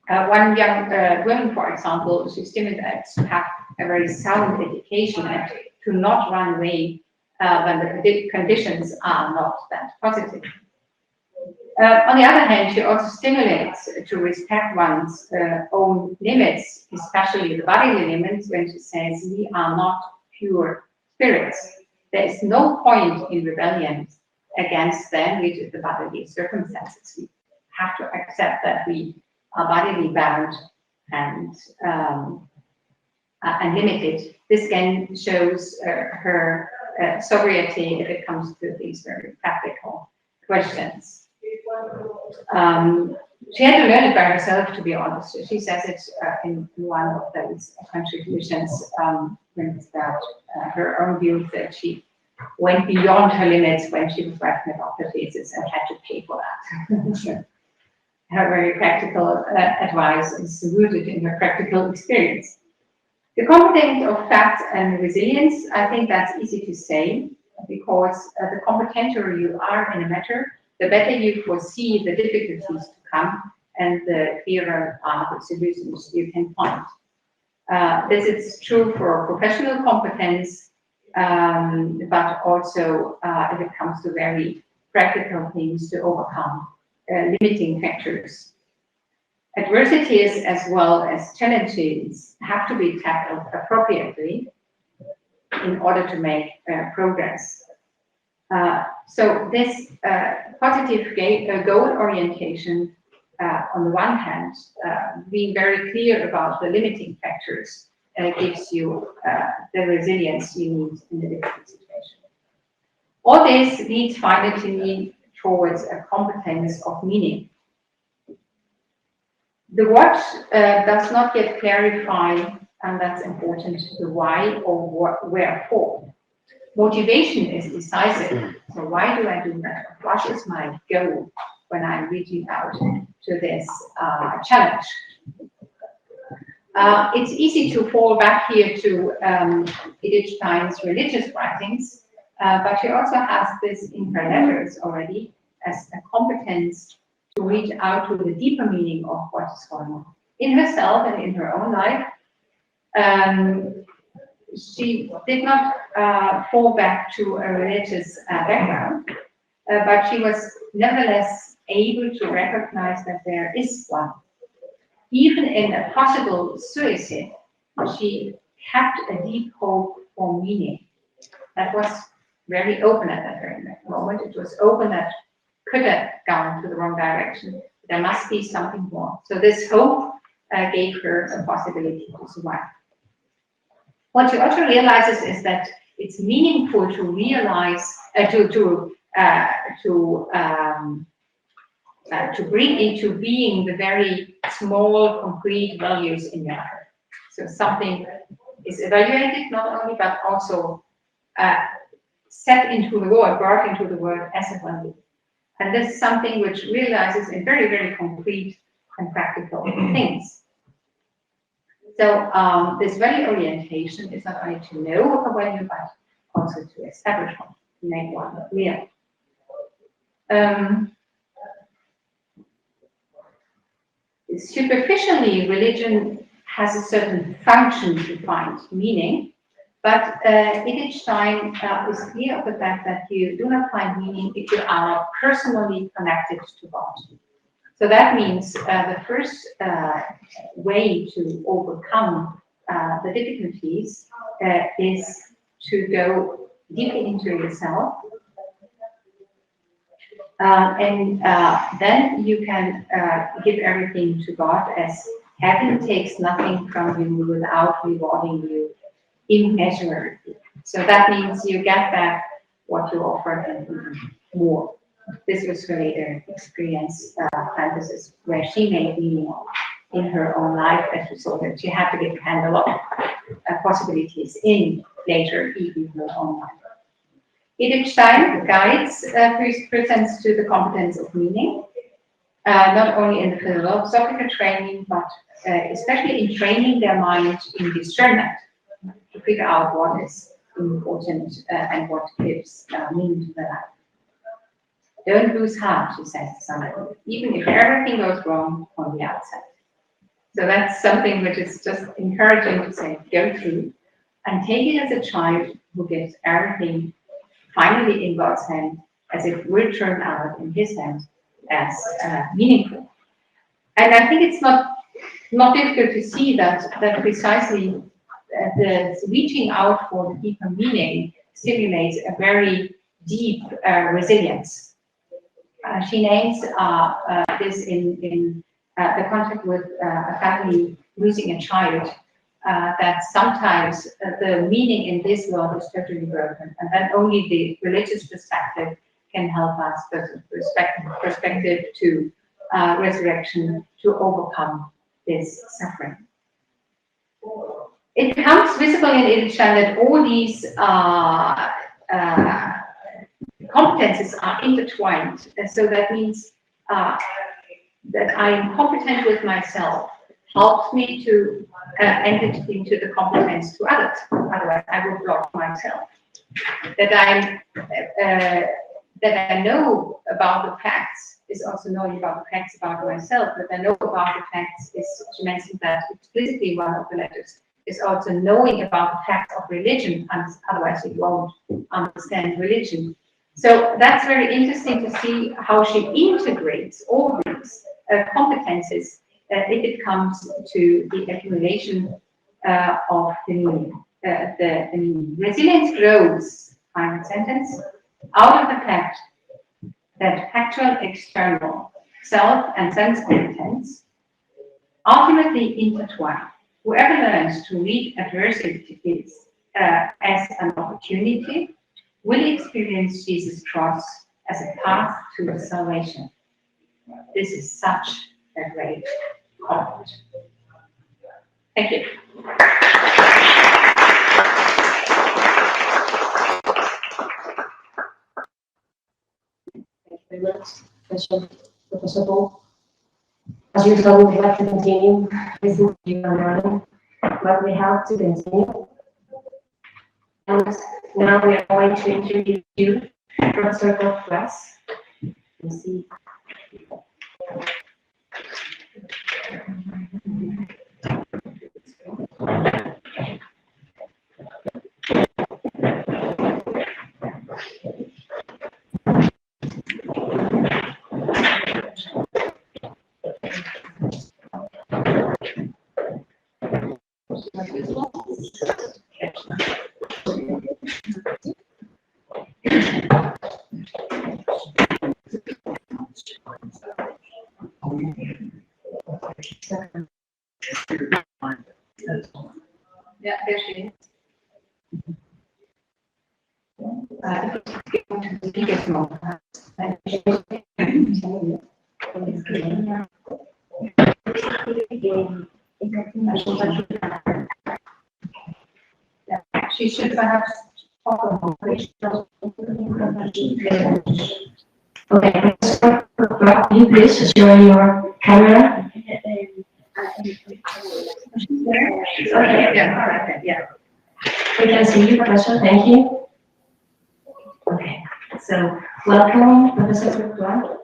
One young woman, for example, she stimulates to have a very sound education and to not run away when the conditions are not that positive. On the other hand, she also stimulates to respect one's own limits, especially the bodily limits, when she says, we are not pure spirits. There is no point in rebellion against them, which is the bodily circumstances. We have to accept that we are bodily bound and limited. This again shows her sobriety if it comes to these very practical questions. She had to learn it by herself, to be honest. She says it in one of those contributions when it's about her own views, that she went beyond her limits when she was writing about her thesis and had to pay for that. Her very practical advice is rooted in her practical experience. The competence of facts and resilience, I think that's easy to say, because the competenter you are in a matter, the better you foresee the difficulties to come and the clearer are the solutions you can find. This is true for professional competence, but also if it comes to very practical things to overcome limiting factors. Adversities as well as challenges have to be tackled appropriately in order to make progress. So this positive goal orientation, on the one hand, being very clear about the limiting factors, gives you the resilience you need in a difficult situation. All this leads finally towards a competence of meaning. The what does not yet clarify, and that's important, the why or wherefore. Motivation is decisive. So why do I do that? What is my goal when I'm reaching out to this challenge? It's easy to fall back here to Edith Stein's religious writings, but she also has this in her letters already as a competence to reach out to the deeper meaning of what is going on in herself and in her own life. She did not fall back to a religious background, but she was nevertheless able to recognize that there is one. Even in a possible suicide, she kept a deep hope for meaning. That was very open at that very moment. It was open that could have gone to the wrong direction. There must be something more. So this hope gave her a possibility to survive. What she also realizes is that it's meaningful to realize, to bring into being the very small, concrete values in your life. So something is evaluated not only, but also set into the world, brought into the world as a value. And this is something which realizes in very, very concrete and practical things. So this value orientation is not only to know a value, but also to establish one, to make one clear. Superficially, religion has a certain function to find meaning, but Edith Stein is clear of the fact that you do not find meaning if you are personally connected to God. So that means the first way to overcome the difficulties is to go deeply into yourself. And then you can give everything to God, as heaven takes nothing from you without rewarding you immeasurably. So that means you get back what you offered and more. This was really the experience emphasis where she made meaning in her own life, that she saw that she had to get hand a lot of possibilities in later, even her own life. Edith Stein guides presents to the competence of meaning, not only in the philosophical training, but especially in training their mind in discernment to figure out what is important and what gives meaning to their life. Don't lose heart, she says to somebody, even if everything goes wrong on the outside. So that's something which is just encouraging to say, go through and take it as a child who gets everything finally in God's hand, as it will turn out in his hand as meaningful. And I think it's not difficult to see that precisely the reaching out for the deeper meaning stimulates a very deep resilience. She names this in the contact with a family losing a child, that sometimes the meaning in this world is totally broken, and then only the religious perspective can help us, the perspective to resurrection, to overcome this suffering. It becomes visible in Edith Stein that all these competences are intertwined. And so that means that I am competent with myself, helps me to enter into the competence to others. Otherwise, I will block myself. That I know about the facts is also knowing about the facts about myself. That I know about the facts is, she mentioned that explicitly in one of the letters, is also knowing about the facts of religion, and otherwise you won't understand religion. So that's very interesting to see how she integrates all these competences if it comes to the accumulation of the resilience grows, final sentence, out of the fact that factual external self and sense contents ultimately intertwine. Whoever learns to read adversities as an opportunity will experience Jesus' cross as a path to salvation. This is such a great quote. Thank you. Thank you very much, Professor Paul. As usual, we'd like to continue listening to you and learning, but we have to continue. And now we are going to introduce you, Professor Paul. You see. Yeah, there she is. She should perhaps follow. Okay, can you please show your camera? Okay, yeah, all right, yeah. We can see you, Professor. Thank you. Okay, so welcome, Professor Courtois.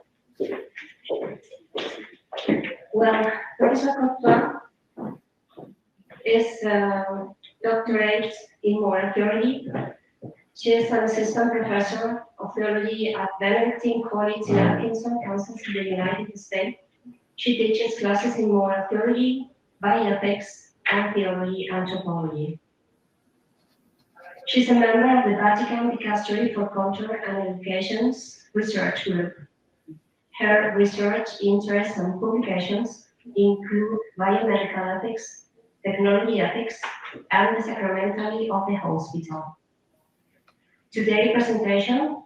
Well, Professor Courtois is a doctorate in moral theory. She is an assistant professor of theology at Benedictine College in Atkinson, Kansas, in the United States. She teaches classes in moral theology, bioethics, and theology anthropology. She's a member of the Vatican Dicastery for Culture and Education's research group. Her research interests and publications include biomedical ethics, technology ethics, and the sacramentally of the hospital. Today's presentation,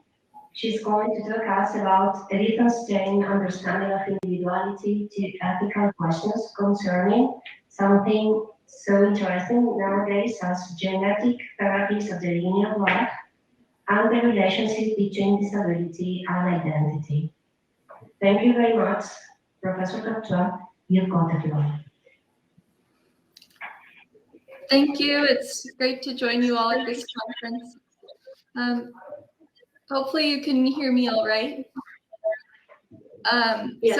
she's going to talk us about Edith Stein's understanding of individuality to ethical questions concerning something so interesting nowadays as genetic therapies at the beginning of life and the relationship between disability and identity. Thank you very much, Professor Courtois. You've got the floor. Thank you. It's great to join you all at this conference. Hopefully you can hear me all right. Yes.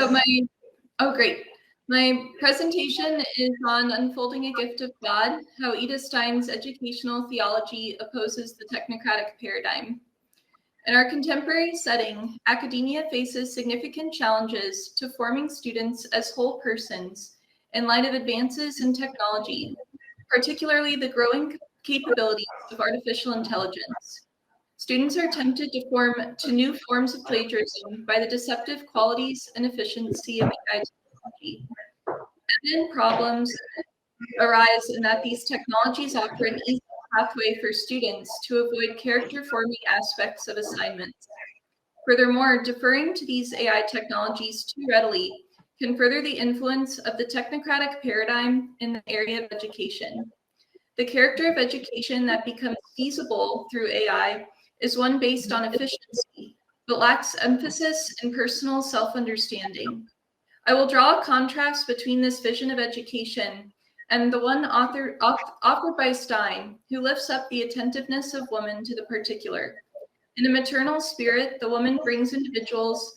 Great. My presentation is on Unfolding a Gift of God, how Edith Stein's educational theology opposes the technocratic paradigm. In our contemporary setting, academia faces significant challenges to forming students as whole persons in light of advances in technology, particularly the growing capabilities of artificial intelligence. Students are tempted to form to new forms of plagiarism by the deceptive qualities and efficiency of AI technology. Evident problems arise in that these technologies offer an easy pathway for students to avoid character-forming aspects of assignments. Furthermore, deferring to these AI technologies too readily can further the influence of the technocratic paradigm in the area of education. The character of education that becomes feasible through AI is one based on efficiency, but lacks emphasis and personal self-understanding. I will draw a contrast between this vision of education and the one offered by Stein, who lifts up the attentiveness of woman to the particular. In a maternal spirit, the woman brings individuals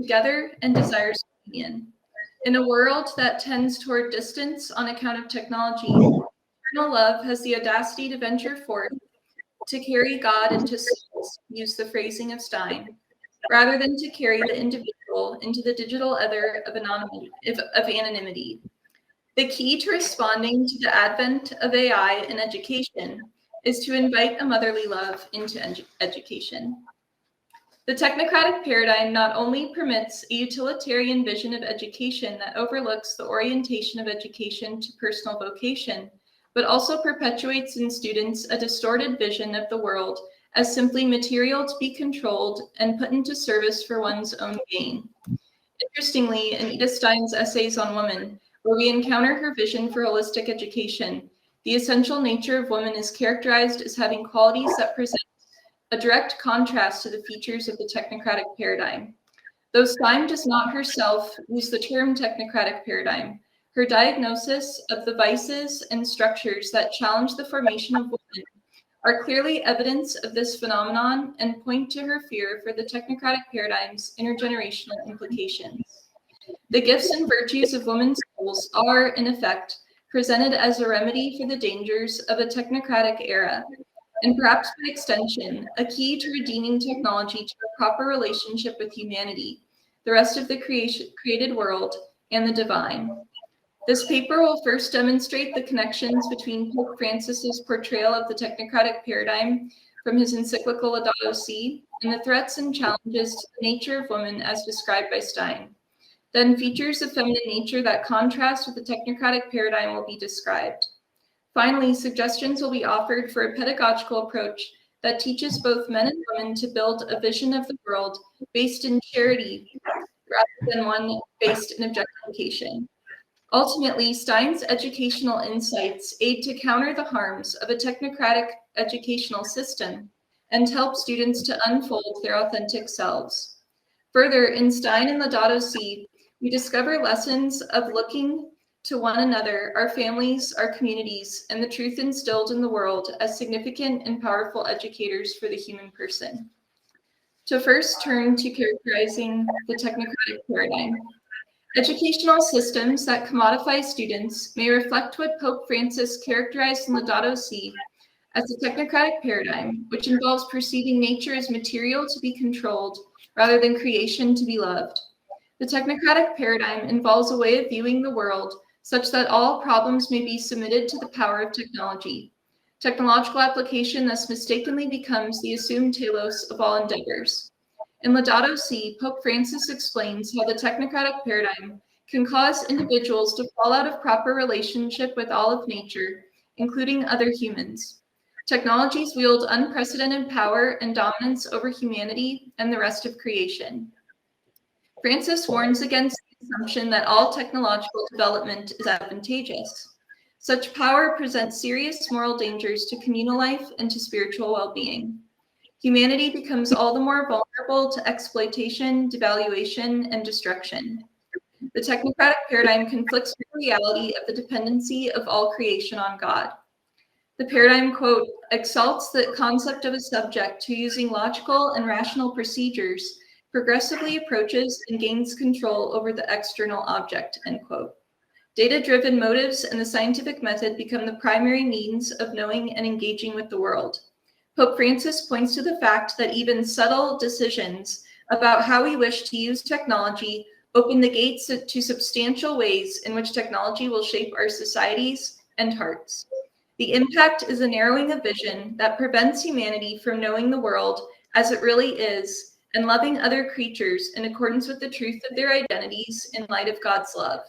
together and desires union. In a world that tends toward distance on account of technology, maternal love has the audacity to venture forth to carry God into souls, use the phrasing of Stein, rather than to carry the individual individual into the digital other of anonymity. The key to responding to the advent of AI in education is to invite a motherly love into education. The technocratic paradigm not only permits a utilitarian vision of education that overlooks the orientation of education to personal vocation, but also perpetuates in students a distorted vision of the world as simply material to be controlled and put into service for one's own gain. Interestingly, in Edith Stein's Essays on Woman, where we encounter her vision for holistic education, the essential nature of woman is characterized as having qualities that present a direct contrast to the features of the technocratic paradigm. Though Stein does not herself use the term technocratic paradigm, her diagnosis of the vices and structures that challenge the formation of women are clearly evidence of this phenomenon and point to her fear for the technocratic paradigm's intergenerational implications. The gifts and virtues of women's schools are, in effect, presented as a remedy for the dangers of a technocratic era, and perhaps by extension, a key to redeeming technology to a proper relationship with humanity, the rest of the created world, and the divine. This paper will first demonstrate the connections between Pope Francis's portrayal of the technocratic paradigm from his encyclical Laudato Si and the threats and challenges to the nature of woman as described by Stein. Then features of feminine nature that contrast with the technocratic paradigm will be described. Finally, suggestions will be offered for a pedagogical approach that teaches both men and women to build a vision of the world based in charity rather than one based in objectification. Ultimately, Stein's educational insights aid to counter the harms of a technocratic educational system and help students to unfold their authentic selves. Further, in Stein and Laudato Si, we discover lessons of looking to one another, our families, our communities, and the truth instilled in the world as significant and powerful educators for the human person. To first turn to characterizing the technocratic paradigm. Educational systems that commodify students may reflect what Pope Francis characterized in Laudato Si as the technocratic paradigm, which involves perceiving nature as material to be controlled rather than creation to be loved. The technocratic paradigm involves a way of viewing the world such that all problems may be submitted to the power of technology. Technological application thus mistakenly becomes the assumed telos of all endeavors. In Laudato Si, Pope Francis explains how the technocratic paradigm can cause individuals to fall out of proper relationship with all of nature, including other humans. Technologies wield unprecedented power and dominance over humanity and the rest of creation. Francis warns against the assumption that all technological development is advantageous. Such power presents serious moral dangers to communal life and to spiritual well-being. Humanity becomes all the more vulnerable to exploitation, devaluation, and destruction. The technocratic paradigm conflicts with the reality of the dependency of all creation on God. The paradigm, quote, exalts the concept of a subject who, using logical and rational procedures, progressively approaches and gains control over the external object, end quote. Data-driven motives and the scientific method become the primary means of knowing and engaging with the world. Pope Francis points to the fact that even subtle decisions about how we wish to use technology open the gates to substantial ways in which technology will shape our societies and hearts. The impact is a narrowing of vision that prevents humanity from knowing the world as it really is and loving other creatures in accordance with the truth of their identities in light of God's love.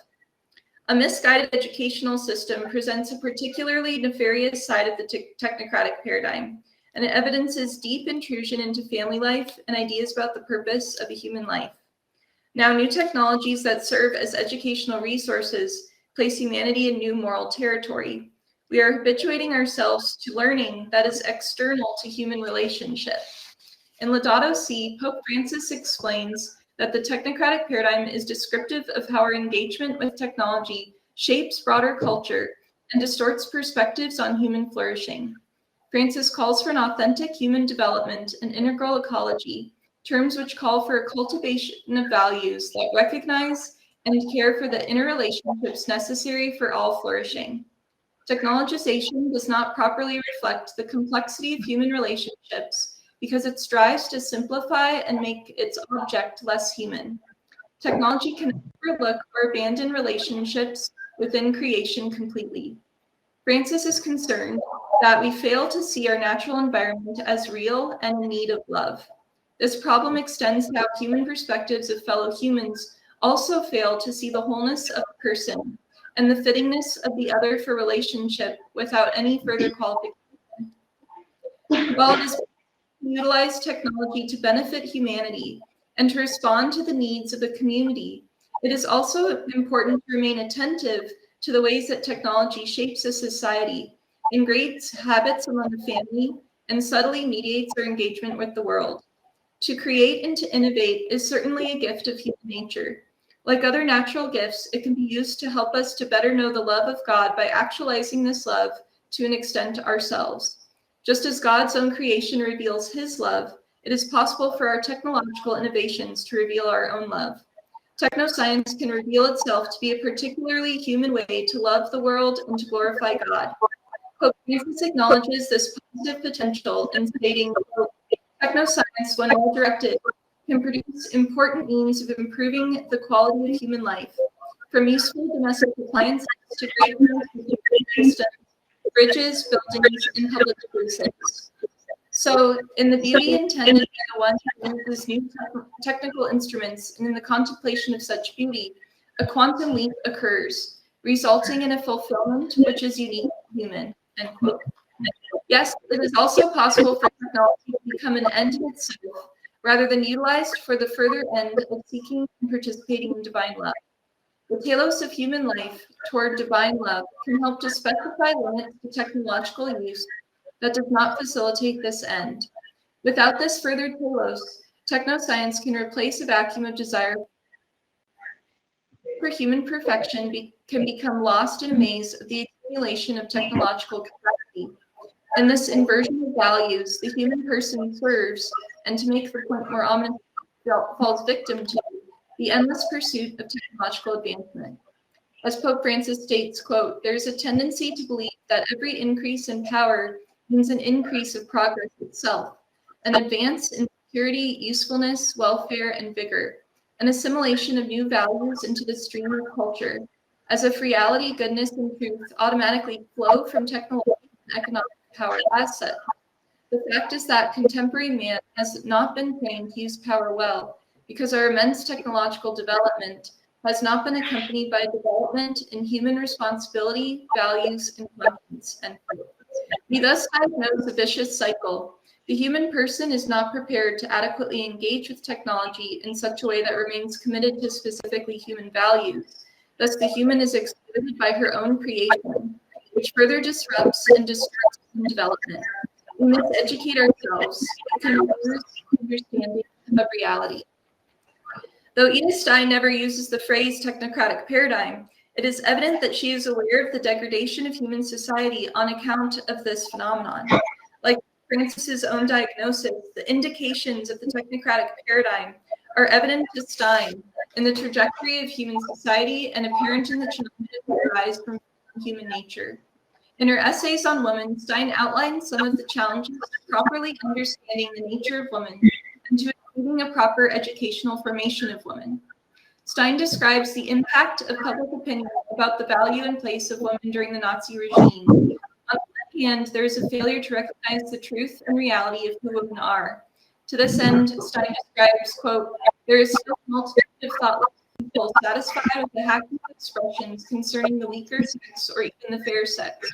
A misguided educational system presents a particularly nefarious side of the technocratic paradigm, and it evidences deep intrusion into family life and ideas about the purpose of a human life. Now, new technologies that serve as educational resources place humanity in new moral territory. We are habituating ourselves to learning that is external to human relationship. In Laudato Si, Pope Francis explains that the technocratic paradigm is descriptive of how our engagement with technology shapes broader culture and distorts perspectives on human flourishing. Francis calls for an authentic human development and integral ecology, terms which call for a cultivation of values that recognize and care for the interrelationships necessary for all flourishing. Technologization does not properly reflect the complexity of human relationships because it strives to simplify and make its object less human. Technology can overlook or abandon relationships within creation completely. Francis is concerned that we fail to see our natural environment as real and in need of love. This problem extends to how human perspectives of fellow humans also fail to see the wholeness of a person and the fittingness of the other for relationship without any further qualification. While it is to utilize technology to benefit humanity and to respond to the needs of the community, it is also important to remain attentive to the ways that technology shapes a society, ingrains habits among the family, and subtly mediates our engagement with the world. To create and to innovate is certainly a gift of human nature. Like other natural gifts, it can be used to help us to better know the love of God by actualizing this love to an extent ourselves. Just as God's own creation reveals his love, it is possible for our technological innovations to reveal our own love. Technoscience can reveal itself to be a particularly human way to love the world and to glorify God. Pope Francis acknowledges this positive potential in stating, technoscience, when well directed, can produce important means of improving the quality of human life, from useful domestic appliances to great systems, bridges, buildings, and public spaces. So, in the beauty intended by the one who uses new technical instruments, and in the contemplation of such beauty, a quantum leap occurs, resulting in a fulfillment which is unique and human. End quote. Yes, it is also possible for technology to become an end in itself, rather than utilized for the further end of seeking and participating in divine love. The telos of human life toward divine love can help to specify limits to technological use that does not facilitate this end. Without this further telos, technoscience can replace a vacuum of desire for human perfection can become lost in a maze of the accumulation of technological capacity. In this inversion of values, the human person serves, and to make the point more ominous, falls victim to the endless pursuit of technological advancement. As Pope Francis states, quote, "There is a tendency to believe that every increase in power means an increase of progress itself, an advance in security, usefulness, welfare, and vigor, an assimilation of new values into the stream of culture, as if reality, goodness, and truth automatically flow from technological and economic power as such. The fact is that contemporary man has not been trained to use power well, because our immense technological development has not been accompanied by development in human responsibility, values, and conscience." End quote. We thus diagnose a vicious cycle. The human person is not prepared to adequately engage with technology in such a way that remains committed to specifically human values. Thus, the human is excluded by her own creation, which further disrupts and distracts human development. We must educate ourselves to lose understanding of reality. Though Edith Stein never uses the phrase technocratic paradigm, it is evident that she is aware of the degradation of human society on account of this phenomenon. Like Francis's own diagnosis, the indications of the technocratic paradigm are evident to Stein in the trajectory of human society and apparent in the challenges that arise from human nature. In her essays on women, Stein outlines some of the challenges to properly understanding the nature of women and to achieving a proper educational formation of women. Stein describes the impact of public opinion about the value and place of women during the Nazi regime. On the one hand, there is a failure to recognize the truth and reality of who women are. To this end, Stein describes, quote, "There is still a multitude of thoughtless people satisfied with the hackneyed expressions concerning the weaker sex or even the fair sex.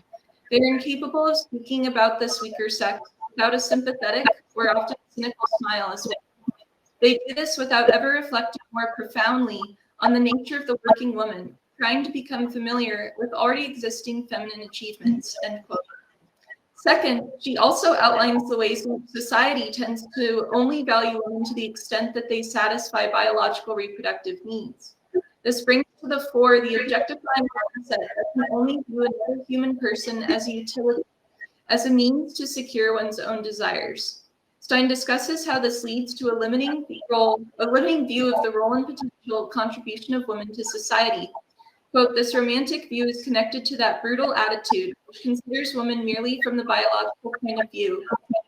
They are incapable of speaking about this weaker sex without a sympathetic or often cynical smile as well. They do this without ever reflecting more profoundly on the nature of the working woman, trying to become familiar with already existing feminine achievements." End quote. Second, she also outlines the ways in which society tends to only value women to the extent that they satisfy biological reproductive needs. This brings to the fore the objectifying mindset that can only view another human person as a utility, as a means to secure one's own desires. Stein discusses how this leads to a limiting view of the role and potential contribution of women to society. Quote, "This romantic view is connected to that brutal attitude which considers women merely from the biological point of view.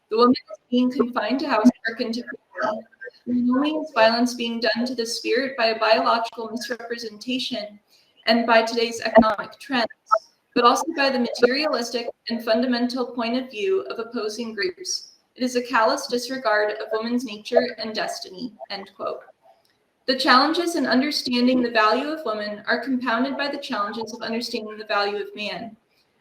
The woman is being confined to housework and to cooking. not only is violence being done to the spirit by a biological misrepresentation and by today's economic trends, but also by the materialistic and fundamental point of view of opposing groups. It is a callous disregard of woman's nature and destiny, end quote. The challenges in understanding the value of woman are compounded by the challenges of understanding the value of man.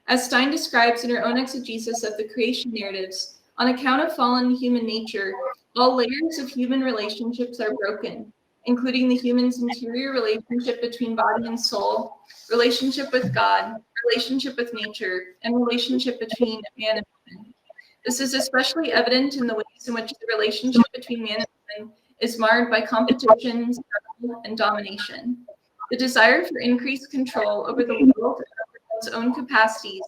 As Stein describes in her own exegesis of the creation narratives, on account of fallen human nature, all layers of human relationships are broken, including the human's interior relationship between body and soul, relationship with God, relationship with nature, and relationship between man and woman. This is especially evident in the ways in which the relationship between man and woman is marred by competition, struggle, and domination. The desire for increased control over the world and over one's own capacities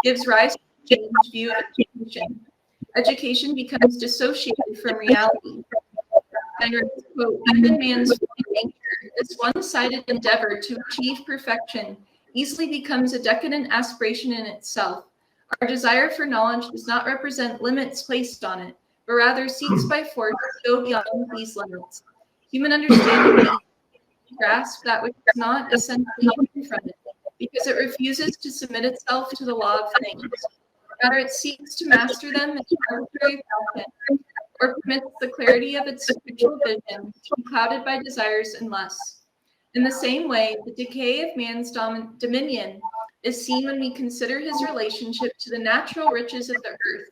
gives rise to a changed view of education. Education becomes dissociated from reality. And writes, quote, even man's nature, this one-sided endeavor to achieve perfection, easily becomes a decadent aspiration in itself. Our desire for knowledge does not represent limits placed on it, but rather seeks by force to go beyond these limits. Human understanding grasp that which is not essentially hidden from it, because it refuses to submit itself to the law of things. Rather, it seeks to master them in arbitrary fashion, or permits the clarity of its spiritual vision to be clouded by desires and lusts. In the same way, the decay of man's dominion is seen when we consider his relationship to the natural riches of the earth,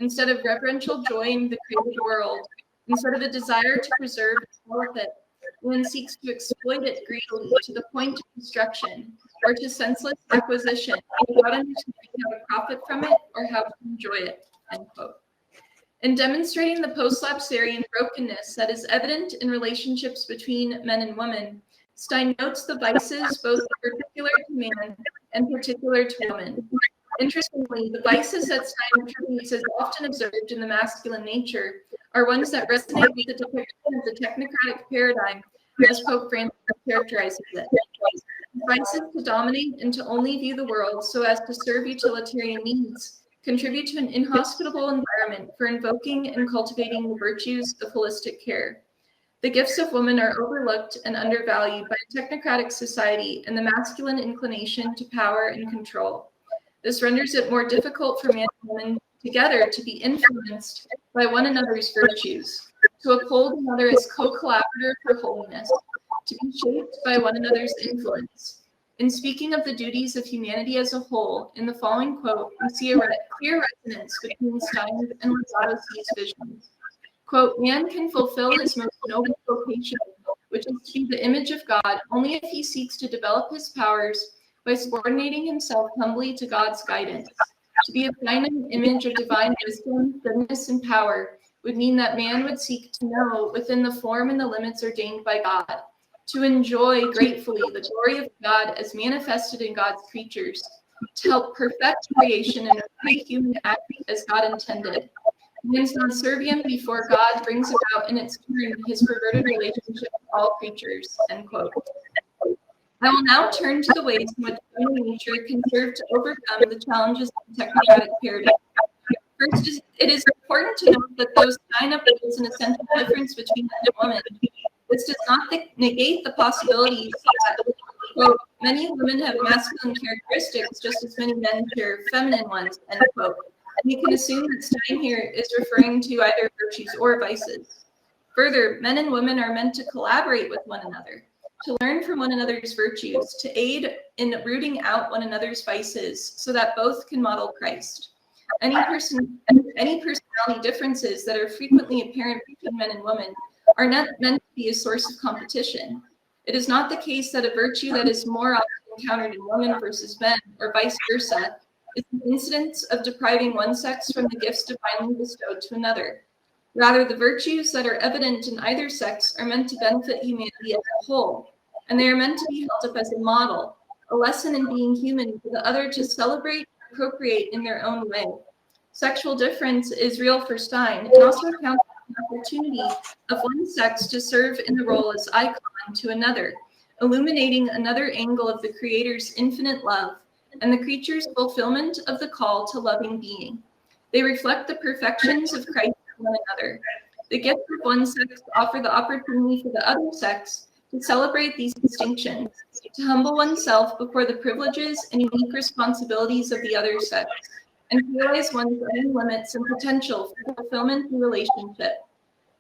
instead of reverential joy in the created world, instead of a desire to preserve and develop it. One seeks to exploit it greedily to the point of destruction, or to senseless acquisition, without understanding how to profit from it or how to enjoy it, end quote. In demonstrating the post-lapsarian brokenness that is evident in relationships between men and women, Stein notes the vices both particular to man and particular to woman. Interestingly, the vices that Stein attributes as often observed in the masculine nature are ones that resonate with the depiction of the technocratic paradigm, as Pope Francis characterizes it. Vices to dominate and to only view the world so as to serve utilitarian needs contribute to an inhospitable environment for invoking and cultivating the virtues of holistic care. The gifts of woman are overlooked and undervalued by a technocratic society and the masculine inclination to power and control. This renders it more difficult for man and woman together to be influenced by one another's virtues, to uphold another as co-collaborator for holiness, to be shaped by one another's influence. In speaking of the duties of humanity as a whole, in the following quote, we see a clear resonance between Stein's and Lozado C's visions. Quote, man can fulfill his most noble vocation, which is to be the image of God, only if he seeks to develop his powers by subordinating himself humbly to God's guidance. To be a finite image of divine wisdom, goodness, and power would mean that man would seek to know within the form and the limits ordained by God, to enjoy gratefully the glory of God as manifested in God's creatures, to help perfect creation in every human act as God intended. Man's non-serviam before God brings about in its turn his perverted relationship with all creatures, end quote. I will now turn to the ways in which human nature can serve to overcome the challenges of the technocratic paradigm. First, it is important to note that though Stein upholds an essential difference between men and women, this does not negate the possibilities that, quote, many women have masculine characteristics just as many men share feminine ones, end quote. We can assume that Stein here is referring to either virtues or vices. Further, men and women are meant to collaborate with one another, to learn from one another's virtues, to aid in rooting out one another's vices so that both can model Christ. Any personality differences that are frequently apparent between men and women are not meant to be a source of competition. It is not the case that a virtue that is more often encountered in women versus men, or vice versa, is an incidence of depriving one sex from the gifts divinely bestowed to another. Rather, the virtues that are evident in either sex are meant to benefit humanity as a whole, and they are meant to be held up as a model, a lesson in being human for the other to celebrate and procreate in their own way. Sexual difference is real for Stein and also accounts for the opportunity of one sex to serve in the role as icon to another, illuminating another angle of the Creator's infinite love and the creature's fulfillment of the call to loving being. They reflect the perfections of Christ in one another. The gifts of one sex offer the opportunity for the other sex to celebrate these distinctions, to humble oneself before the privileges and unique responsibilities of the other sex, and realize one's own limits and potential for fulfillment through relationship.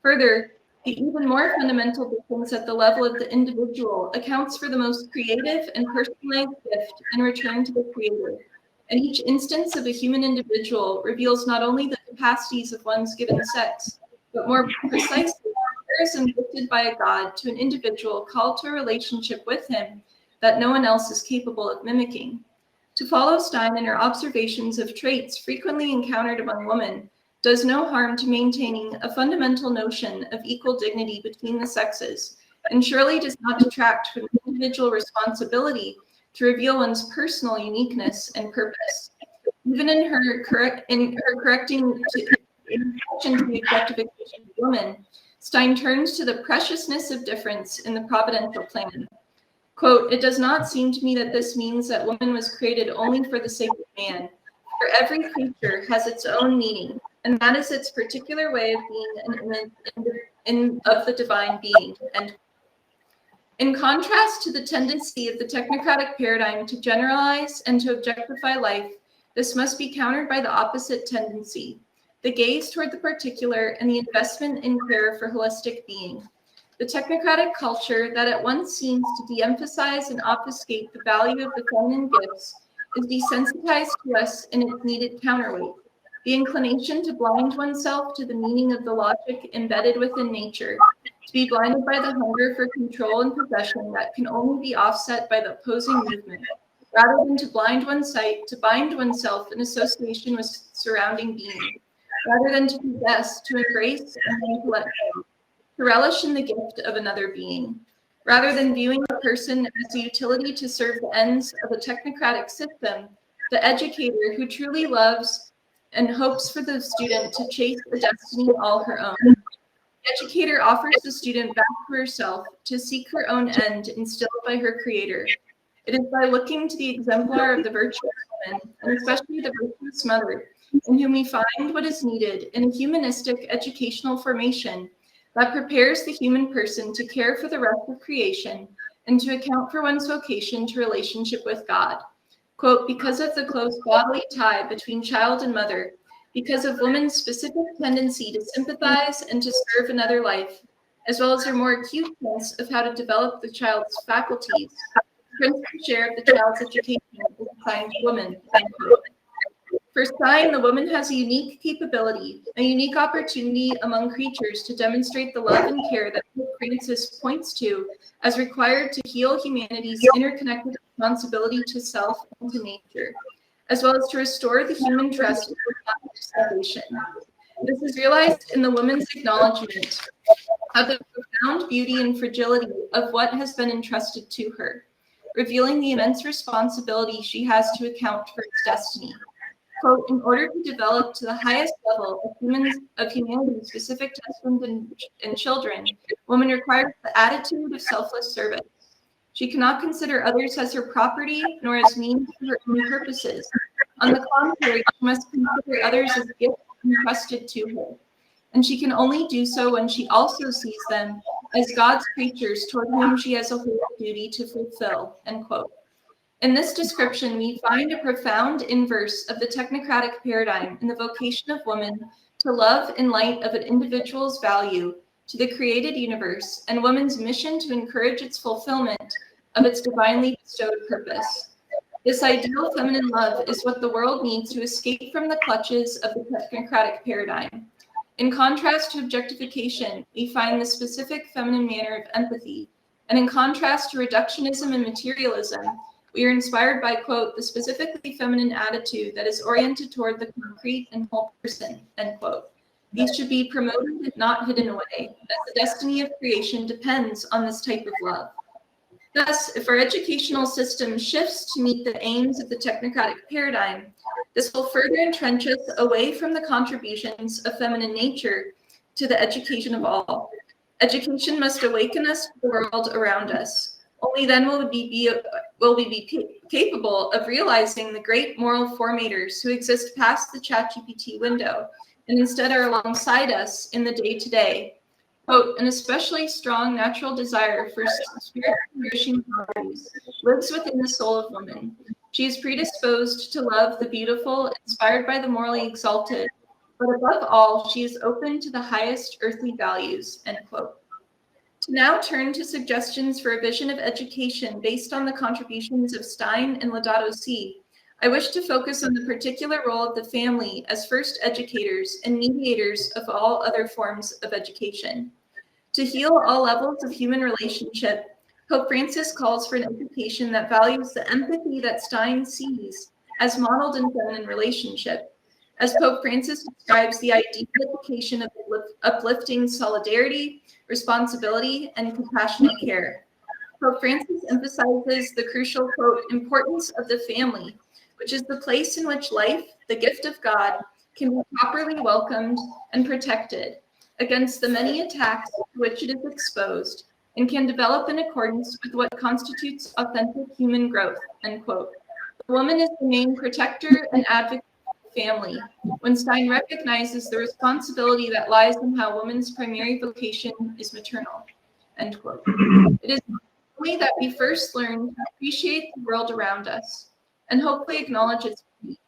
Further, the even more fundamental difference at the level of the individual accounts for the most creative and personalized gift in return to the Creator. And each instance of a human individual reveals not only the capacities of one's given sex, but more precisely, charism gifted by a God to an individual called to a relationship with him that no one else is capable of mimicking. To follow Stein in her observations of traits frequently encountered among women does no harm to maintaining a fundamental notion of equal dignity between the sexes, and surely does not detract from the individual responsibility to reveal one's personal uniqueness and purpose. Even in her correcting in relation to the objectification of women, Stein turns to the preciousness of difference in the providential plan. Quote, "It does not seem to me that this means that woman was created only for the sake of man, for every creature has its own meaning, and that is its particular way of being an image of the divine being." And in contrast to the tendency of the technocratic paradigm to generalize and to objectify life, this must be countered by the opposite tendency, the gaze toward the particular and the investment in care for holistic being. The technocratic culture that at once seems to de-emphasize and obfuscate the value of the feminine gifts is desensitized to us in its needed counterweight, the inclination to blind oneself to the meaning of the logic embedded within nature, to be blinded by the hunger for control and possession that can only be offset by the opposing movement, rather than to blind one's sight, to bind oneself in association with surrounding being, rather than to possess, to embrace, and then to let go, to relish in the gift of another being. Rather than viewing a person as a utility to serve the ends of a technocratic system, the educator who truly loves and hopes for the student to chase a destiny all her own. The educator offers the student back to herself to seek her own end instilled by her creator. It is by looking to the exemplar of the virtuous woman, and especially the virtuous mother, in whom we find what is needed in a humanistic educational formation that prepares the human person to care for the rest of creation and to account for one's vocation to relationship with God. Quote, "Because of the close bodily tie between child and mother, because of woman's specific tendency to sympathize and to serve another life, as well as her more acute sense of how to develop the child's faculties, the principal share of the child's education is assigned to woman." End quote. For Stein, the woman has a unique capability, a unique opportunity among creatures to demonstrate the love and care that Pope Francis points to as required to heal humanity's interconnected responsibility to self and to nature, as well as to restore the human trust in salvation. This is realized in the woman's acknowledgement of the profound beauty and fragility of what has been entrusted to her, revealing the immense responsibility she has to account for its destiny. Quote, "In order to develop to the highest level of humanity's specific to husbands and children, woman requires the attitude of selfless service. She cannot consider others as her property, nor as means for her own purposes. On the contrary, she must consider others as gifts entrusted to her. And she can only do so when she also sees them as God's creatures toward whom she has a holy duty to fulfill." End quote. In this description, we find a profound inverse of the technocratic paradigm in the vocation of woman to love in light of an individual's value to the created universe and woman's mission to encourage its fulfillment of its divinely bestowed purpose. This ideal feminine love is what the world needs to escape from the clutches of the technocratic paradigm. In contrast to objectification, we find the specific feminine manner of empathy, and in contrast to reductionism and materialism, we are inspired by, quote, "the specifically feminine attitude that is oriented toward the concrete and whole person," end quote. These should be promoted, not hidden away, as the destiny of creation depends on this type of love. Thus, if our educational system shifts to meet the aims of the technocratic paradigm, this will further entrench us away from the contributions of feminine nature to the education of all. Education must awaken us to the world around us. Only then will we be capable of realizing the great moral formators who exist past the ChatGPT window and instead are alongside us in the day-to-day. Quote, an especially strong natural desire for spiritual nourishing values lives within the soul of woman. She is predisposed to love the beautiful, inspired by the morally exalted, but above all, she is open to the highest earthly values, end quote. To now turn to suggestions for a vision of education based on the contributions of Stein and Laudato Si, I wish to focus on the particular role of the family as first educators and mediators of all other forms of education. To heal all levels of human relationship, Pope Francis calls for an education that values the empathy that Stein sees as modeled in feminine relationship. As Pope Francis describes the ideal education of uplifting solidarity, responsibility, and compassionate care. Pope Francis emphasizes the crucial, quote, importance of the family, which is the place in which life, the gift of God, can be properly welcomed and protected against the many attacks to which it is exposed and can develop in accordance with what constitutes authentic human growth, end quote. The woman is the main protector and advocate of the family, when Stein recognizes the responsibility that lies in how woman's primary vocation is maternal, end quote. It is only that we first learn to appreciate the world around us and hopefully acknowledge its beauty.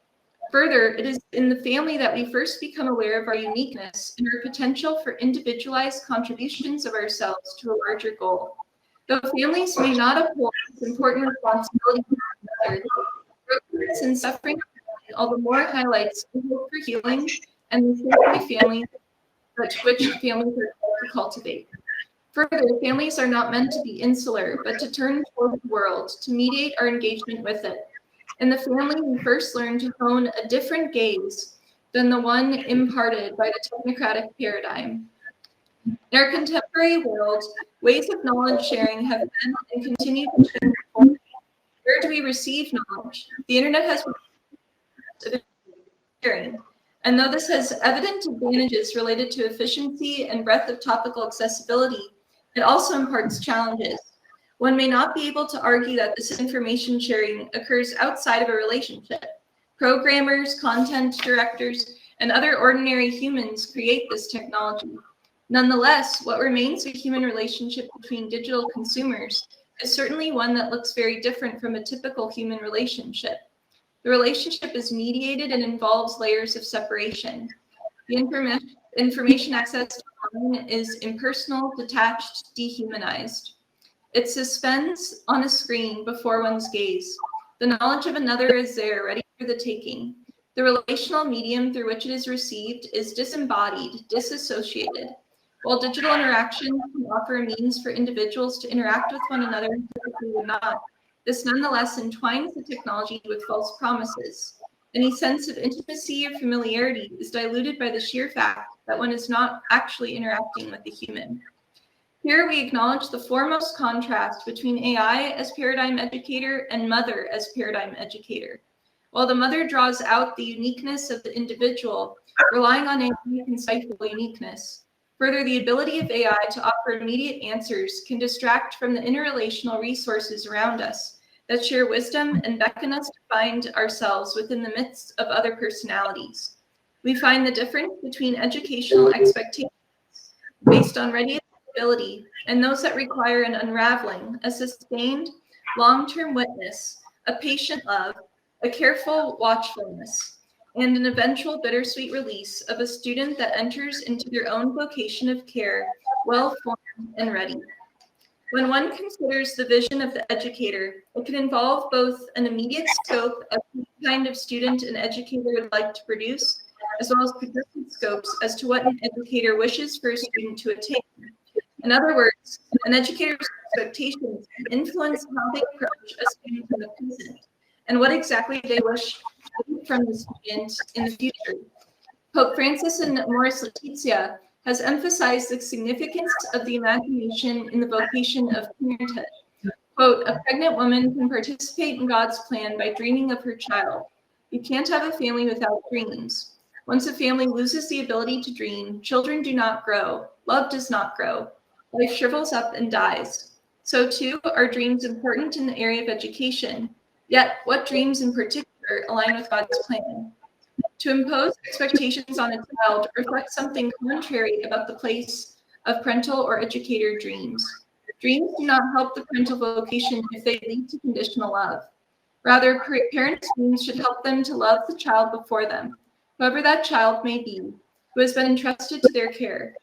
Further, it is in the family that we first become aware of our uniqueness and our potential for individualized contributions of ourselves to a larger goal. Though families may not uphold this important responsibility for others, brokenness and suffering all the more highlights the hope for healing and the sacred families which families are called to cultivate. Further, families are not meant to be insular, but to turn toward the world, to mediate our engagement with it. In the family, we first learn to hone a different gaze than the one imparted by the technocratic paradigm. In our contemporary world, ways of knowledge sharing have been and continue to change. Where do we receive knowledge? The internet has been sharing. And though this has evident advantages related to efficiency and breadth of topical accessibility, it also imparts challenges. One may not be able to argue that this information sharing occurs outside of a relationship. Programmers, content directors, and other ordinary humans create this technology. Nonetheless, what remains a human relationship between digital consumers is certainly one that looks very different from a typical human relationship. The relationship is mediated and involves layers of separation. The information accessed online is impersonal, detached, dehumanized. It suspends on a screen before one's gaze. The knowledge of another is there, ready for the taking. The relational medium through which it is received is disembodied, disassociated. While digital interaction can offer a means for individuals to interact with one another who typically would not, this nonetheless entwines the technology with false promises. Any sense of intimacy or familiarity is diluted by the sheer fact that one is not actually interacting with the human. Here we acknowledge the foremost contrast between AI as paradigm educator and mother as paradigm educator. While the mother draws out the uniqueness of the individual, relying on AI can stifle uniqueness. Further, the ability of AI to offer immediate answers can distract from the interrelational resources around us that share wisdom and beckon us to find ourselves within the midst of other personalities. We find the difference between educational expectations based on ready ability and those that require an unraveling, a sustained, long-term witness, a patient love, a careful watchfulness, and an eventual bittersweet release of a student that enters into their own vocation of care, well-formed and ready. When one considers the vision of the educator, it can involve both an immediate scope of the kind of student an educator would like to produce, as well as persistent scopes as to what an educator wishes for a student to attain. In other words, an educator's expectations can influence how they approach a student in the present and what exactly they wish from the student in the future. Pope Francis and Amoris Laetitia has emphasized the significance of the imagination in the vocation of parenthood. Quote, a pregnant woman can participate in God's plan by dreaming of her child. You can't have a family without dreams. Once a family loses the ability to dream, children do not grow. Love does not grow. Life shrivels up and dies. So too are dreams important in the area of education. Yet, what dreams in particular align with God's plan? To impose expectations on a child reflects something contrary about the place of parental or educator dreams. Dreams do not help the parental vocation if they lead to conditional love. Rather, parents' dreams should help them to love the child before them, whoever that child may be, who has been entrusted to their care.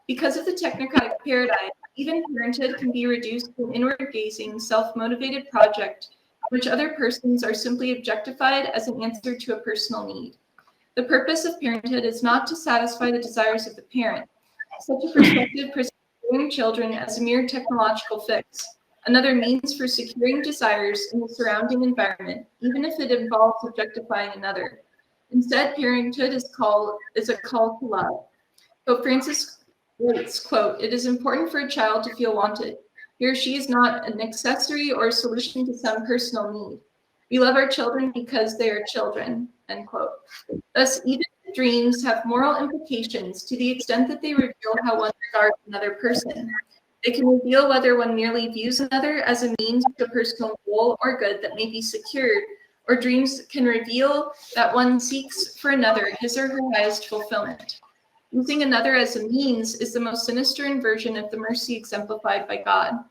Because of the technocratic paradigm, even parenthood can be reduced to an inward-gazing, self-motivated project in which other persons are simply objectified as an answer to a personal need. The purpose of parenthood is not to satisfy the desires of the parent. Such a perspective presents viewing children as a mere technological fix, another means for securing desires in the surrounding environment, even if it involves objectifying another. Instead, parenthood is a call to love. Pope Francis writes, quote, "It is important for a child to feel wanted. He or she is not an accessory or a solution to some personal need. We love our children because they are children," end quote. Thus, even dreams have moral implications to the extent that they reveal how one regards another person. They can reveal whether one merely views another as a means to a personal goal or good that may be secured, or dreams can reveal that one seeks for another his or her highest fulfillment. Using another as a means is the most sinister inversion of the mercy exemplified by God.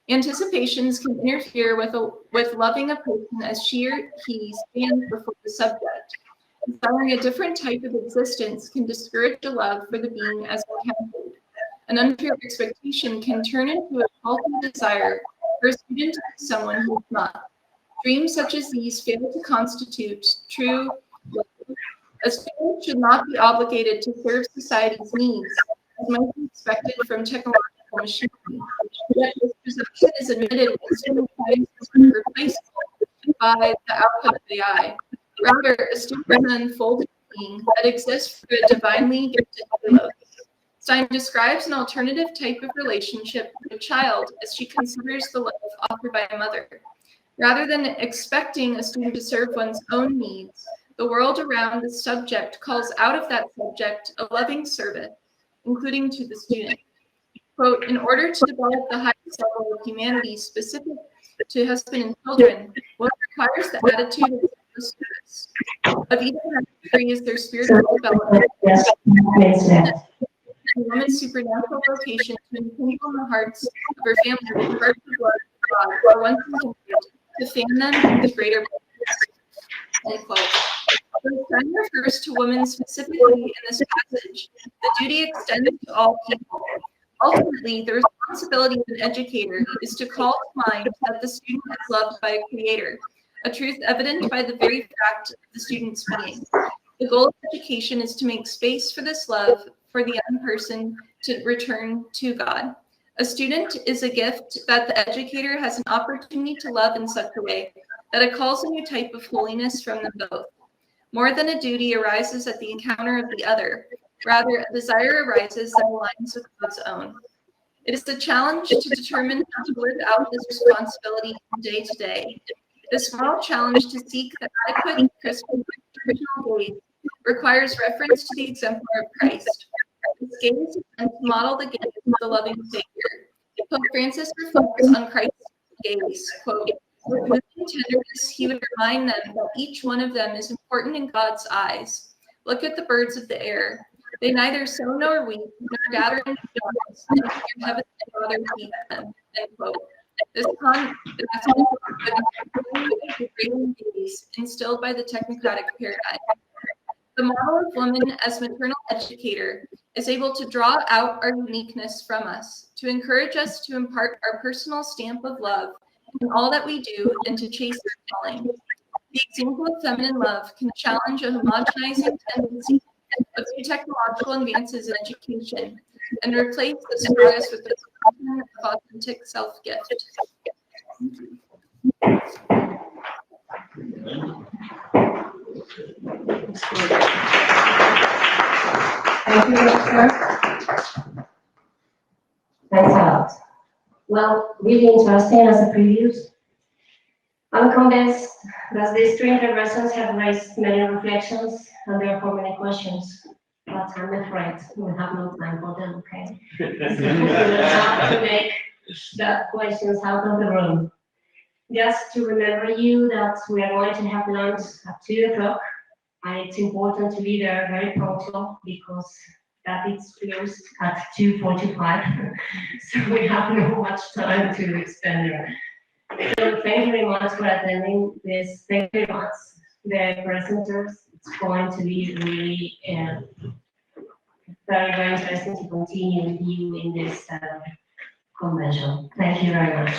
Anticipations can interfere with loving a person as she or he stands before the subject. Desiring a different type of existence can discourage a love for the being as encountered. An unfair expectation can turn into a faulty desire for a student to be someone who is not. Dreams such as these fail to constitute true love. A student should not be obligated to serve society's needs, as might be expected from technological machinery. Yet this presumption is admitted when student science is replaced by the output of AI. Rather, a student is an unfolded being that exists through a divinely gifted telos. Stein describes an alternative type of relationship with a child as she considers the love offered by a mother. Rather than expecting a student to serve one's own needs, the world around the subject calls out of that subject a loving service, including to the student. Quote, "In order to develop the highest level of humanity specific to husband and children, one requires the attitude of service. Of each degree is their spiritual development, and woman's supernatural vocation to enkindle in the hearts of her family the heart of blood of God, or once intended to fan them into greater blessings." End quote. When Stein refers to women specifically in this passage, the duty extends to all people. Ultimately, the responsibility of an educator is to call to mind that the student is loved by a creator, a truth evident by the very fact of the student's being. The goal of education is to make space for this love for the young person to return to God. A student is a gift that the educator has an opportunity to love in such a way that it calls a new type of holiness from them both. More than a duty arises at the encounter of the other. Rather, a desire arises that aligns with God's own. It is a challenge to determine how to live out this responsibility from day to day. This moral challenge to seek the adequate Christian gaze requires reference to the exemplar of Christ. This gaze is meant to model the gaze of the loving Savior. Pope Francis reflects on Christ's gaze, quote, "With moving tenderness, he would remind them that each one of them is important in God's eyes. Look at the birds of the air. They neither sow nor reap, nor gather into barns, and yet your heavenly Father feeds them." End quote. This contrast the great gaze instilled by the technocratic paradigm. The model of woman as maternal educator is able to draw out our uniqueness from us, to encourage us to impart our personal stamp of love in all that we do and to chase our calling. The example of feminine love can challenge a homogenizing tendency of new technological advances in education and replace this progress with the function of authentic self-gift. Thank you, Doctor. Thanks a lot. Well, really interesting as a preview. I'm convinced that these three interventions have raised many reflections and therefore many questions, but I'm afraid we have no time for them, okay? So we will have to make the questions out of the room. Just to remember you that we are going to have lunch at 2 o'clock, And it's important to be there very punctual because that is closed at 2:45. So we have not much time to spend there. So thank you very much for attending this. Thank you very much, the presenters. It's going to be really very, very interesting to continue with you in this convention. Thank you very much.